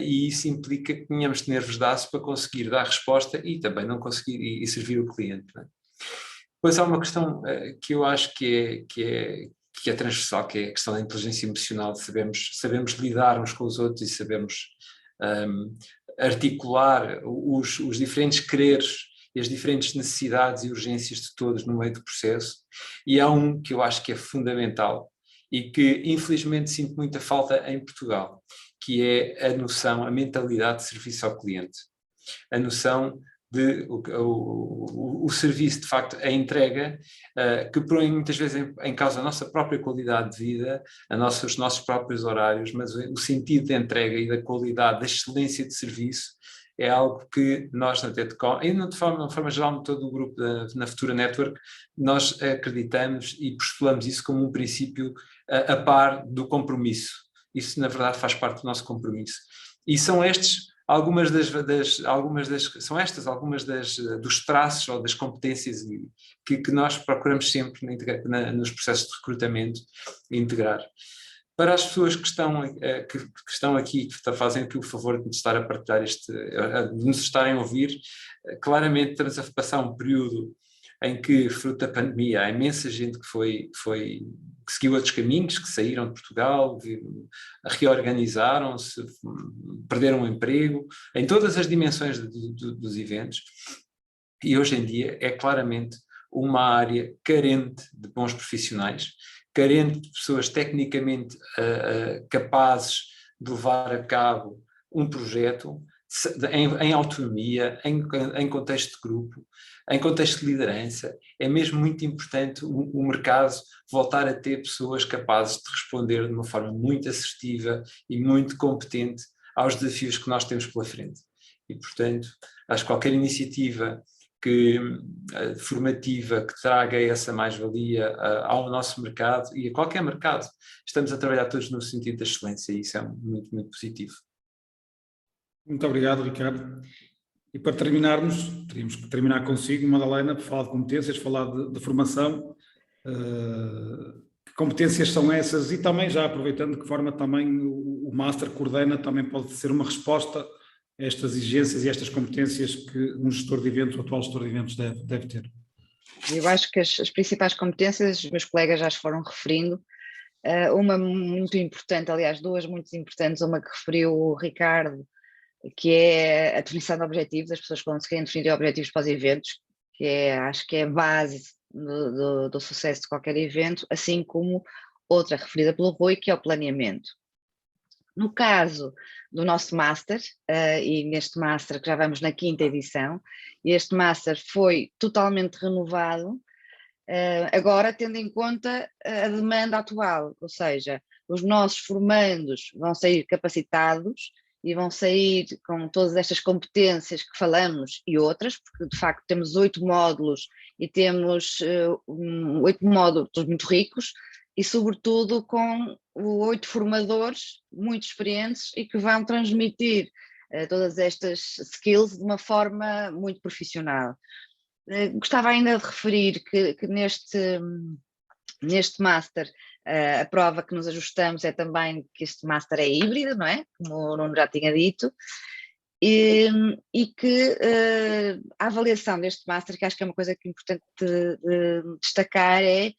E isso implica que tenhamos de nervos de aço para conseguir dar resposta e também não conseguir e servir o cliente. Não é? Depois há uma questão que eu acho que é transversal, que é a questão da inteligência emocional, sabemos lidar uns com os outros e sabemos articular os diferentes quereres e as diferentes necessidades e urgências de todos no meio do processo, e há um que eu acho que é fundamental e que infelizmente sinto muita falta em Portugal, que é a mentalidade de serviço ao cliente, a noção de o serviço, de facto, a entrega, que põe muitas vezes em causa a nossa própria qualidade de vida, os nossos próprios horários, mas o sentido da entrega e da qualidade, da excelência de serviço, é algo que nós na TEDCom, e de forma geral, no todo o grupo na Futura Network, nós acreditamos e postulamos isso como um princípio a par do compromisso. Isso, na verdade, faz parte do nosso compromisso. E são estes algumas dos traços ou das competências que nós procuramos sempre nos processos de recrutamento integrar. Para as pessoas que estão aqui, que fazem aqui o favor de nos estar a partilhar de nos estarem a ouvir, claramente estamos a passar um período em que, fruto da pandemia, há imensa gente que foi que seguiu outros caminhos, que saíram de Portugal, reorganizaram-se, perderam o emprego, em todas as dimensões dos eventos, e hoje em dia é claramente uma área carente de bons profissionais, carente de pessoas tecnicamente capazes de levar a cabo um projeto em autonomia, em contexto de grupo, em contexto de liderança. É mesmo muito importante o mercado voltar a ter pessoas capazes de responder de uma forma muito assertiva e muito competente aos desafios que nós temos pela frente. E, portanto, acho que qualquer iniciativa formativa que traga essa mais-valia ao nosso mercado e a qualquer mercado, estamos a trabalhar todos no sentido da excelência, e isso é muito, muito positivo. Muito obrigado, Ricardo. E para terminarmos, teríamos que terminar consigo, Madalena, por falar de competências, falar de formação. Que competências são essas? E também, já aproveitando, de que forma também o Master coordena, também pode ser uma resposta a estas exigências e estas competências que um gestor de eventos, o atual gestor de eventos deve ter. Eu acho que as principais competências, os meus colegas já as foram referindo. Uma muito importante, aliás, duas muito importantes, uma que referiu o Ricardo, que é a definição de objetivos, as pessoas conseguirem definir objetivos para os eventos, acho que é a base do sucesso de qualquer evento, assim como outra referida pelo Rui, que é o planeamento. No caso do nosso Master, e neste Master que já vamos na 5ª edição, este Master foi totalmente renovado, agora tendo em conta a demanda atual, ou seja, os nossos formandos vão sair capacitados e vão sair com todas estas competências que falamos e outras, porque de facto temos 8 módulos e temos 8 módulos muito ricos e sobretudo com 8 formadores muito experientes e que vão transmitir todas estas skills de uma forma muito profissional. Gostava ainda de referir que neste Master a prova que nos ajustamos é também que este Master é híbrido, não é? Como o Nuno já tinha dito, e que a avaliação deste Master, que acho que é uma coisa que é importante de destacar, é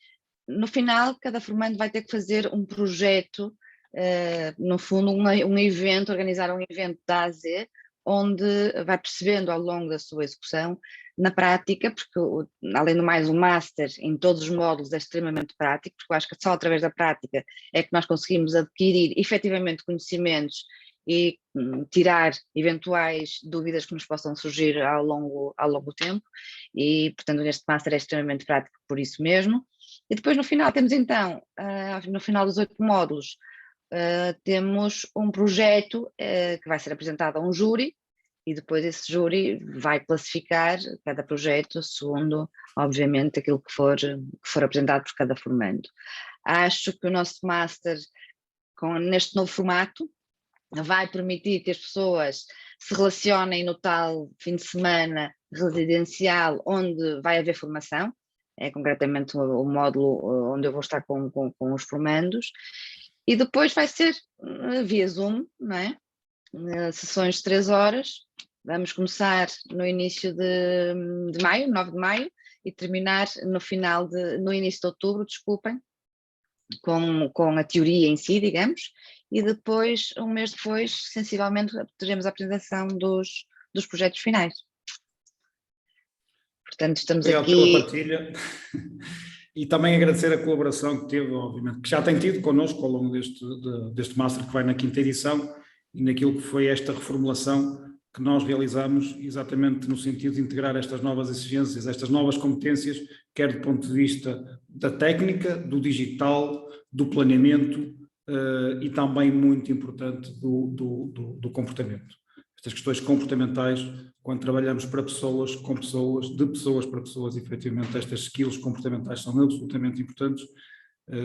no final cada formando vai ter que fazer um projeto, no fundo um evento, organizar um evento da A a Z, onde vai percebendo ao longo da sua execução, na prática, porque além do mais o Master em todos os módulos é extremamente prático, porque eu acho que só através da prática é que nós conseguimos adquirir efetivamente conhecimentos e tirar eventuais dúvidas que nos possam surgir ao longo do tempo, e portanto neste Master é extremamente prático por isso mesmo. E depois no final temos então, no final dos 8 módulos, temos um projeto que vai ser apresentado a um júri, e depois esse júri vai classificar cada projeto segundo, obviamente, aquilo que for apresentado por cada formando. Acho que o nosso Master, neste novo formato, vai permitir que as pessoas se relacionem no tal fim de semana residencial onde vai haver formação, é concretamente o módulo onde eu vou estar com os formandos, e depois vai ser via Zoom, não é? Sessões de 3 horas, vamos começar no início de maio, 9 de maio, e terminar no início de outubro, desculpem, com a teoria em si, digamos, e depois, um mês depois, sensivelmente, teremos a apresentação dos projetos finais. Portanto, estamos Obrigado aqui... pela partilha. E também agradecer a colaboração que teve, obviamente, que já tem tido connosco ao longo deste Master que vai na 5ª edição e naquilo que foi esta reformulação que nós realizamos exatamente no sentido de integrar estas novas exigências, estas novas competências, quer do ponto de vista da técnica, do digital, do planeamento e também, muito importante, do comportamento. Estas questões comportamentais, quando trabalhamos para pessoas, com pessoas, de pessoas para pessoas, efetivamente estas skills comportamentais são absolutamente importantes,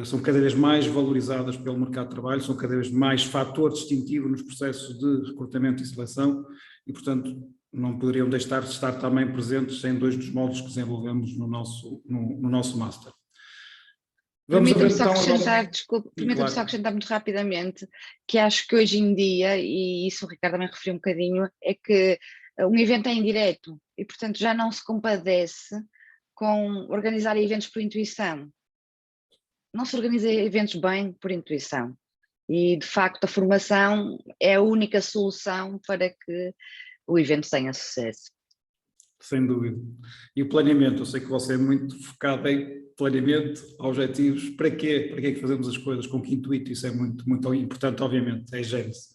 são cada vez mais valorizadas pelo mercado de trabalho, são cada vez mais fator distintivo nos processos de recrutamento e seleção e, portanto, não poderiam deixar de estar também presentes em 2 dos módulos que desenvolvemos no nosso Master. Permita-me só acrescentar, desculpe, permita-me só acrescentar muito rapidamente, que acho que hoje em dia, e isso o Ricardo também referiu um bocadinho, é que um evento é indireto e, portanto, já não se compadece com organizar eventos por intuição. não se organiza eventos bem por intuição. E, de facto, a formação é a única solução para que o evento tenha sucesso. Sem dúvida. E o planeamento, eu sei que você é muito focado em planeamento, objetivos, para quê? Para que é que fazemos as coisas, com que intuito? Isso é muito, muito importante, obviamente, é gênese.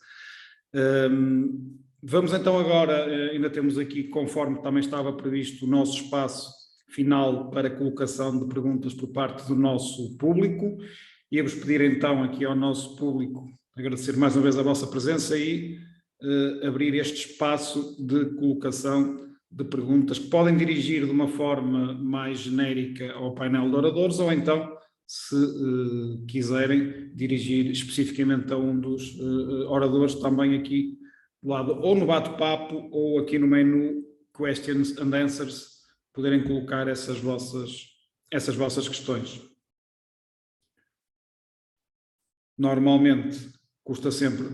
Vamos então agora, ainda temos aqui, conforme também estava previsto, o nosso espaço final para colocação de perguntas por parte do nosso público. Ia-vos pedir então aqui ao nosso público, agradecer mais uma vez a vossa presença e abrir este espaço de colocação de perguntas que podem dirigir de uma forma mais genérica ao painel de oradores ou então, se quiserem, dirigir especificamente a um dos oradores também aqui do lado, ou no bate-papo ou aqui no menu Questions and Answers, poderem colocar essas vossas questões. Normalmente custa sempre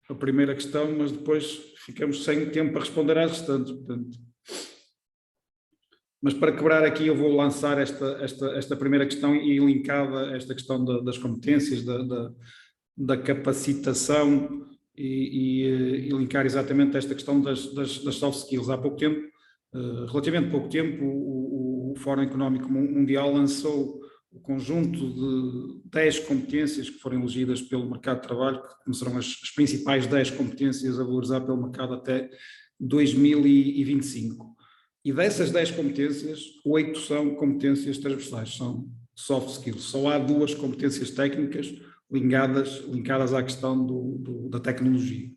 a primeira questão, mas depois ficamos sem tempo para responder às restantes. Portanto. Mas para quebrar aqui eu vou lançar esta primeira questão e linkada a esta questão das competências, da capacitação e linkar exatamente esta questão das soft skills. Há pouco tempo, relativamente pouco tempo, o Fórum Económico Mundial lançou o conjunto de 10 competências que foram elegidas pelo mercado de trabalho, que serão as principais 10 competências a valorizar pelo mercado até 2025. E dessas 10 competências, 8 são competências transversais, são soft skills. Só há 2 competências técnicas linkadas à questão da tecnologia.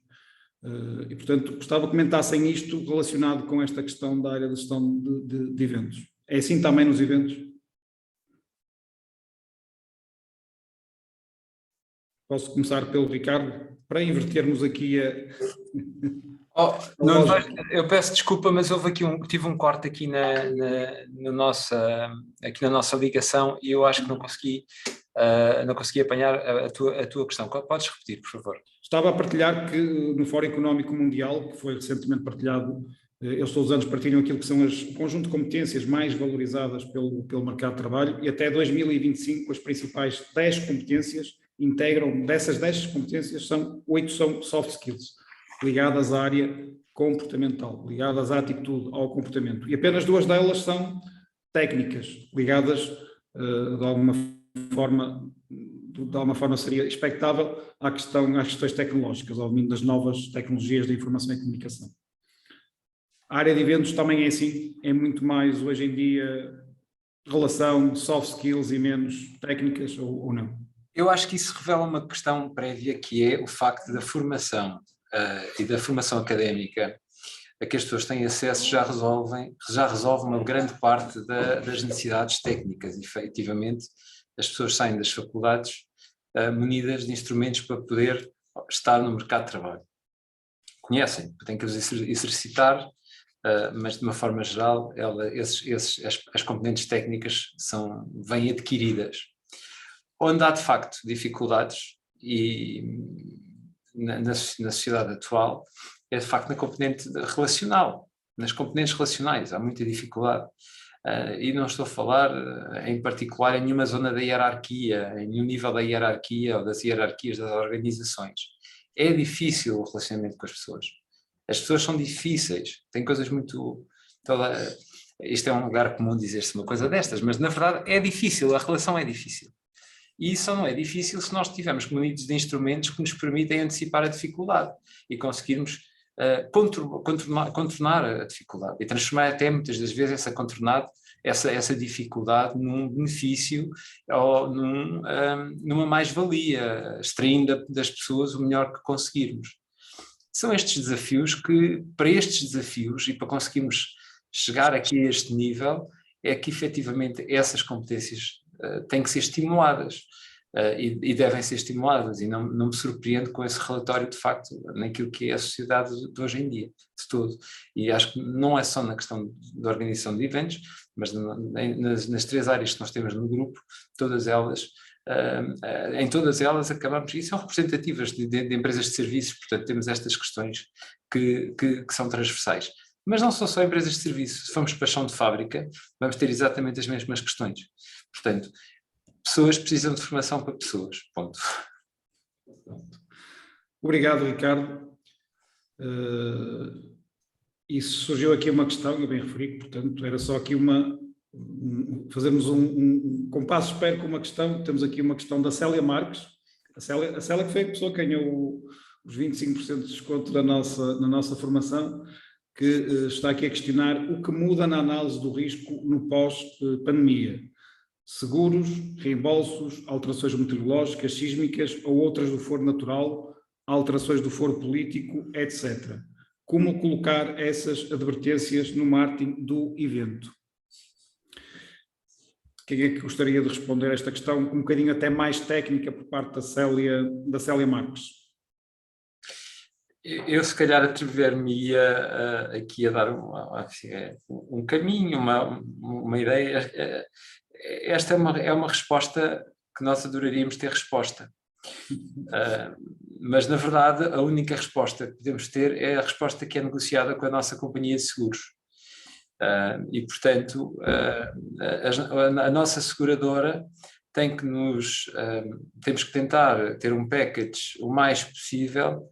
E, portanto, gostava que comentassem isto relacionado com esta questão da área de gestão de eventos. É assim também nos eventos? Posso começar pelo Ricardo, para invertermos aqui a... Eu peço desculpa, mas tive um corte aqui na nossa ligação e eu acho que não consegui apanhar a tua questão. Podes repetir, por favor? Estava a partilhar que no Fórum Económico Mundial, que foi recentemente partilhado, eles todos os anos partilham aquilo que são o conjunto de competências mais valorizadas pelo mercado de trabalho e até 2025 as principais 10 competências integram, dessas 10 competências, 8 são soft skills, ligadas à área comportamental, ligadas à atitude, ao comportamento. E apenas 2 delas são técnicas, ligadas de alguma forma seria expectável às questões tecnológicas, ao domínio das novas tecnologias da informação e comunicação. A área de eventos também é assim, é muito mais hoje em dia relação soft skills e menos técnicas ou não? Eu acho que isso revela uma questão prévia que é o facto da formação e da formação académica a que as pessoas têm acesso já resolve uma grande parte das necessidades técnicas. Efetivamente, as pessoas saem das faculdades munidas de instrumentos para poder estar no mercado de trabalho. Conhecem, têm que os exercitar, mas de uma forma geral as componentes técnicas vêm adquiridas. Onde há de facto dificuldades e na sociedade atual é de facto na componente relacional, nas componentes relacionais há muita dificuldade e não estou a falar em particular em nenhuma zona da hierarquia, em nenhum nível da hierarquia ou das hierarquias das organizações. É difícil o relacionamento com as pessoas são difíceis, têm coisas muito... isto é um lugar comum dizer-se uma coisa destas, mas na verdade é difícil, a relação é difícil. E isso não é difícil se nós estivermos munidos de instrumentos que nos permitem antecipar a dificuldade e conseguirmos contornar a dificuldade e transformar até muitas das vezes essa dificuldade num benefício ou numa mais-valia, extraindo das pessoas o melhor que conseguirmos. São estes desafios que, para estes desafios e para conseguirmos chegar aqui a este nível, é que efetivamente essas competências têm que ser estimuladas e devem ser estimuladas e não me surpreendo com esse relatório de facto naquilo que é a sociedade de hoje em dia, de todo. E acho que não é só na questão da organização de eventos, mas nas 3 áreas que nós temos no grupo, todas elas, em todas elas acabamos, e são representativas de empresas de serviços, portanto temos estas questões que são transversais. Mas não são só empresas de serviços, se formos para chão de fábrica, vamos ter exatamente as mesmas questões. Portanto, pessoas precisam de formação para pessoas, ponto. Obrigado, Ricardo. E surgiu aqui uma questão, eu bem referi, portanto, era só aqui fazermos um compasso espero com uma questão. Temos aqui uma questão da Célia Marques, a Célia que foi a pessoa que ganhou os 25% de desconto na nossa formação, que está aqui a questionar o que muda na análise do risco no pós-pandemia. Seguros, reembolsos, alterações meteorológicas, sísmicas ou outras do foro natural, alterações do foro político, etc. Como colocar essas advertências no marketing do evento? Quem é que gostaria de responder a esta questão, um bocadinho até mais técnica por parte da Célia Marques? Eu se calhar atrever-me-ia aqui a dar um caminho, uma ideia. Esta é uma resposta que nós adoraríamos ter resposta. Mas, na verdade, a única resposta que podemos ter é a resposta que é negociada com a nossa companhia de seguros. E, portanto, a nossa seguradora temos que tentar ter um package o mais possível,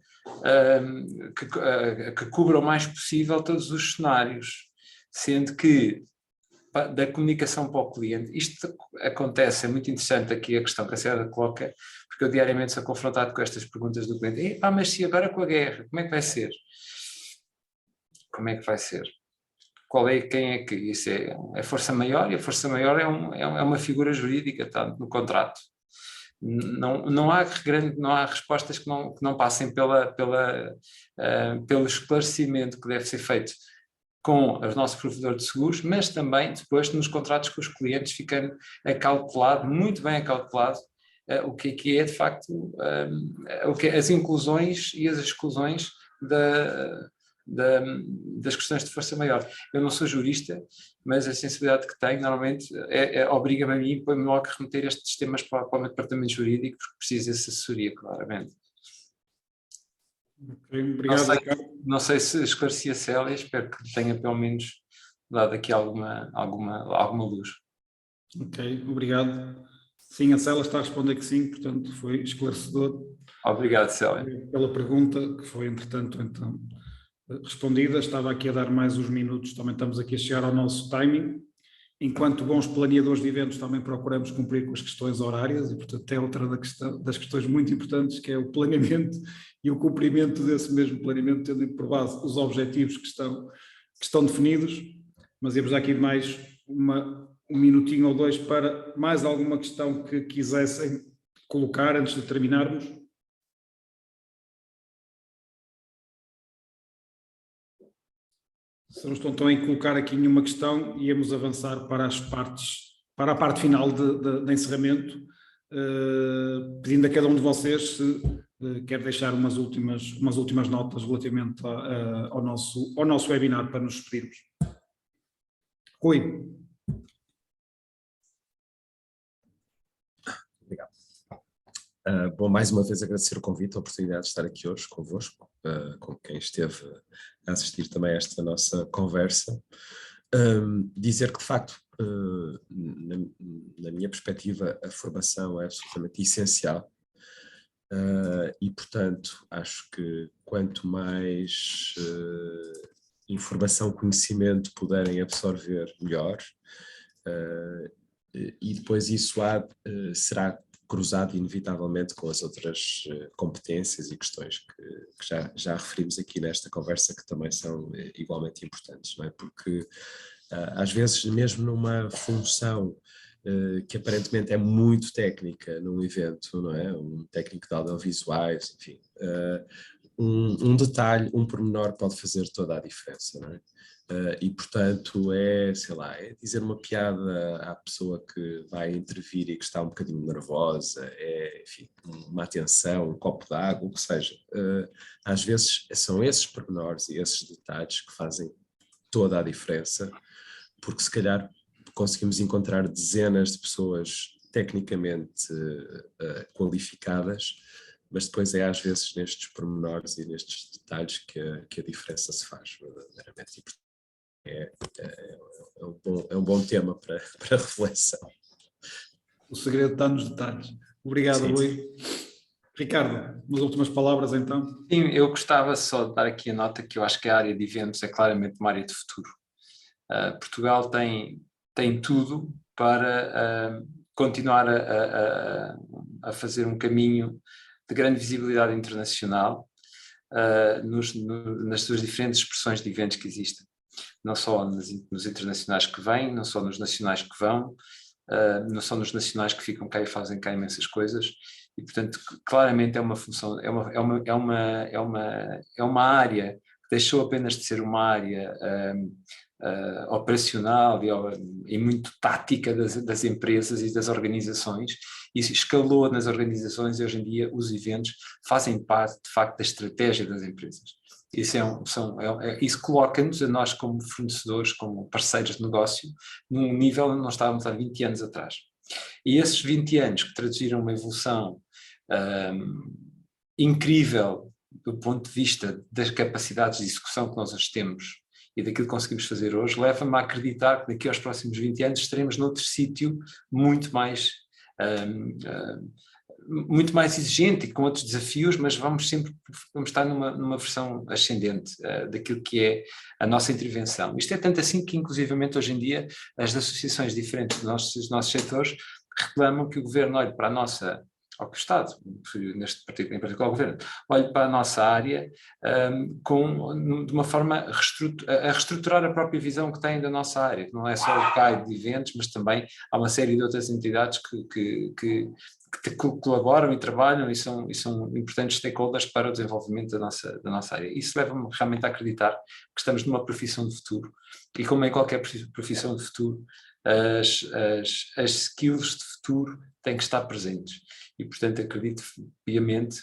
que cubra o mais possível todos os cenários, sendo que da comunicação para o cliente, isto acontece, é muito interessante aqui a questão que a Célia coloca, porque eu diariamente sou confrontado com estas perguntas do cliente. Mas se agora com a guerra, como é que vai ser? Como é que vai ser? Quem é que isso é força maior, e a força maior é uma figura jurídica, está no contrato. Não há respostas que não passem pelo esclarecimento que deve ser feito com o nosso provedor de seguros, mas também depois nos contratos com os clientes ficando muito bem acautelado, o que é de facto as inclusões e as exclusões das questões de força maior. Eu não sou jurista, mas a sensibilidade que tenho normalmente obriga-me a mim, põe-me logo a remeter estes temas para o meu departamento jurídico, porque preciso dessa assessoria, claramente. Okay, obrigado, Ricardo. Não sei se esclareci a Célia, espero que tenha pelo menos dado aqui alguma luz. Ok, obrigado. Sim, a Célia está a responder que sim, portanto foi esclarecedor. Obrigado, Célia. Pela pergunta, que foi entretanto então respondida. Estava aqui a dar mais uns minutos, também estamos aqui a chegar ao nosso timing. Enquanto bons planeadores de eventos também procuramos cumprir com as questões horárias e, portanto, é outra das questões muito importantes, que é o planeamento e o cumprimento desse mesmo planeamento, tendo por base os objetivos que estão definidos. Mas íamos aqui mais um minutinho ou dois para mais alguma questão que quisessem colocar antes de terminarmos. Se não estão também a colocar aqui nenhuma questão, íamos avançar para a parte final de encerramento, pedindo a cada um de vocês se quer deixar umas últimas notas relativamente ao nosso webinar para nos despedirmos. Rui. Obrigado. Bom, mais uma vez agradecer o convite, a oportunidade de estar aqui hoje convosco, com quem esteve a assistir também a esta nossa conversa. Dizer que, de facto, na minha perspectiva, a formação é absolutamente essencial e, portanto, acho que quanto mais informação, conhecimento puderem absorver, melhor. E depois isso será cruzado inevitavelmente com as outras competências e questões que já referimos aqui nesta conversa, que também são igualmente importantes, não é? Porque às vezes mesmo numa função que aparentemente é muito técnica num evento, não é? Um técnico de audiovisuais, enfim, um detalhe, um pormenor pode fazer toda a diferença, não é? E portanto é dizer uma piada à pessoa que vai intervir e que está um bocadinho nervosa, enfim, uma atenção, um copo de água, o que seja. Às vezes são esses pormenores e esses detalhes que fazem toda a diferença, porque se calhar conseguimos encontrar dezenas de pessoas tecnicamente qualificadas, mas depois é às vezes nestes pormenores e nestes detalhes que a diferença se faz verdadeiramente. É um bom tema para reflexão. O segredo está nos detalhes. Obrigado, Sim. Rui. Ricardo, umas últimas palavras então. Sim, eu gostava só de dar aqui a nota que eu acho que a área de eventos é claramente uma área de futuro. Portugal tem tudo para continuar a fazer um caminho de grande visibilidade internacional nas suas diferentes expressões de eventos que existem. Não só nos internacionais que vêm, não só nos nacionais que vão, não só nos nacionais que ficam cá e fazem cá imensas coisas, e portanto claramente é uma função, é uma área que deixou apenas de ser uma área operacional e muito tática das empresas e das organizações, e escalou nas organizações, e hoje em dia os eventos fazem parte de facto da estratégia das empresas. Isso coloca-nos a nós como fornecedores, como parceiros de negócio, num nível onde nós estávamos há 20 anos atrás. E esses 20 anos que traduziram uma evolução incrível do ponto de vista das capacidades de execução que nós hoje temos e daquilo que conseguimos fazer hoje, leva-me a acreditar que daqui aos próximos 20 anos estaremos noutro sítio muito mais exigente e com outros desafios, mas vamos estar numa versão ascendente daquilo que é a nossa intervenção. Isto é tanto assim que, inclusivamente, hoje em dia, as associações diferentes dos nossos setores reclamam que o Governo olhe para a nossa, ou que o Estado, em particular o Governo, olhe para a nossa área de uma forma a reestruturar a própria visão que tem da nossa área, que não é só o CAI de eventos, mas também há uma série de outras entidades que colaboram e trabalham e são importantes stakeholders para o desenvolvimento da nossa área. Isso leva-me realmente a acreditar que estamos numa profissão de futuro, e como em qualquer profissão de futuro, as skills de futuro têm que estar presentes. E, portanto, acredito piamente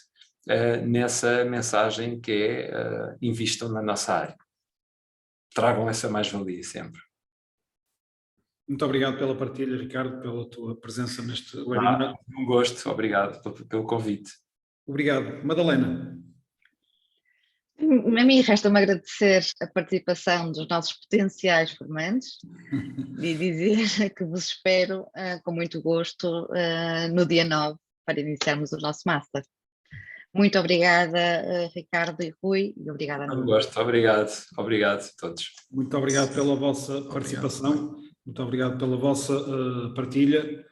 nessa mensagem que é invistam na nossa área. Tragam essa mais-valia sempre. Muito obrigado pela partilha, Ricardo, pela tua presença neste webinar. Um gosto, obrigado pelo convite. Obrigado. Madalena. A mim resta-me agradecer a participação dos nossos potenciais formandos e dizer que vos espero com muito gosto no dia 9 para iniciarmos o nosso Master. Muito obrigada, Ricardo e Rui, e obrigada a nós. Um gosto, obrigado a todos. Muito obrigado pela vossa participação, muito obrigado pela vossa partilha.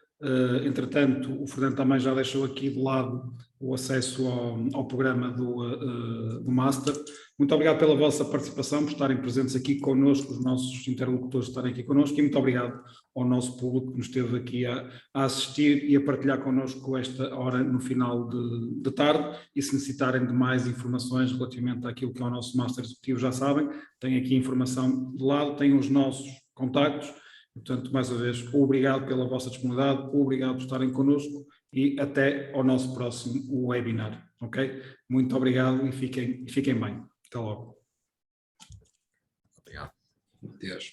Entretanto, o Fernando também já deixou aqui de lado o acesso ao programa do Master. Muito obrigado pela vossa participação, por estarem presentes aqui connosco, os nossos interlocutores estarem aqui connosco, e muito obrigado ao nosso público que nos esteve aqui a assistir e a partilhar connosco esta hora no final de tarde. E se necessitarem de mais informações relativamente àquilo que é o nosso Master Executivo, já sabem, tem aqui informação de lado, tem os nossos contactos. Portanto, mais uma vez, obrigado pela vossa disponibilidade, obrigado por estarem connosco e até ao nosso próximo webinar, ok? Muito obrigado e fiquem bem. Até logo. Obrigado. Adeus.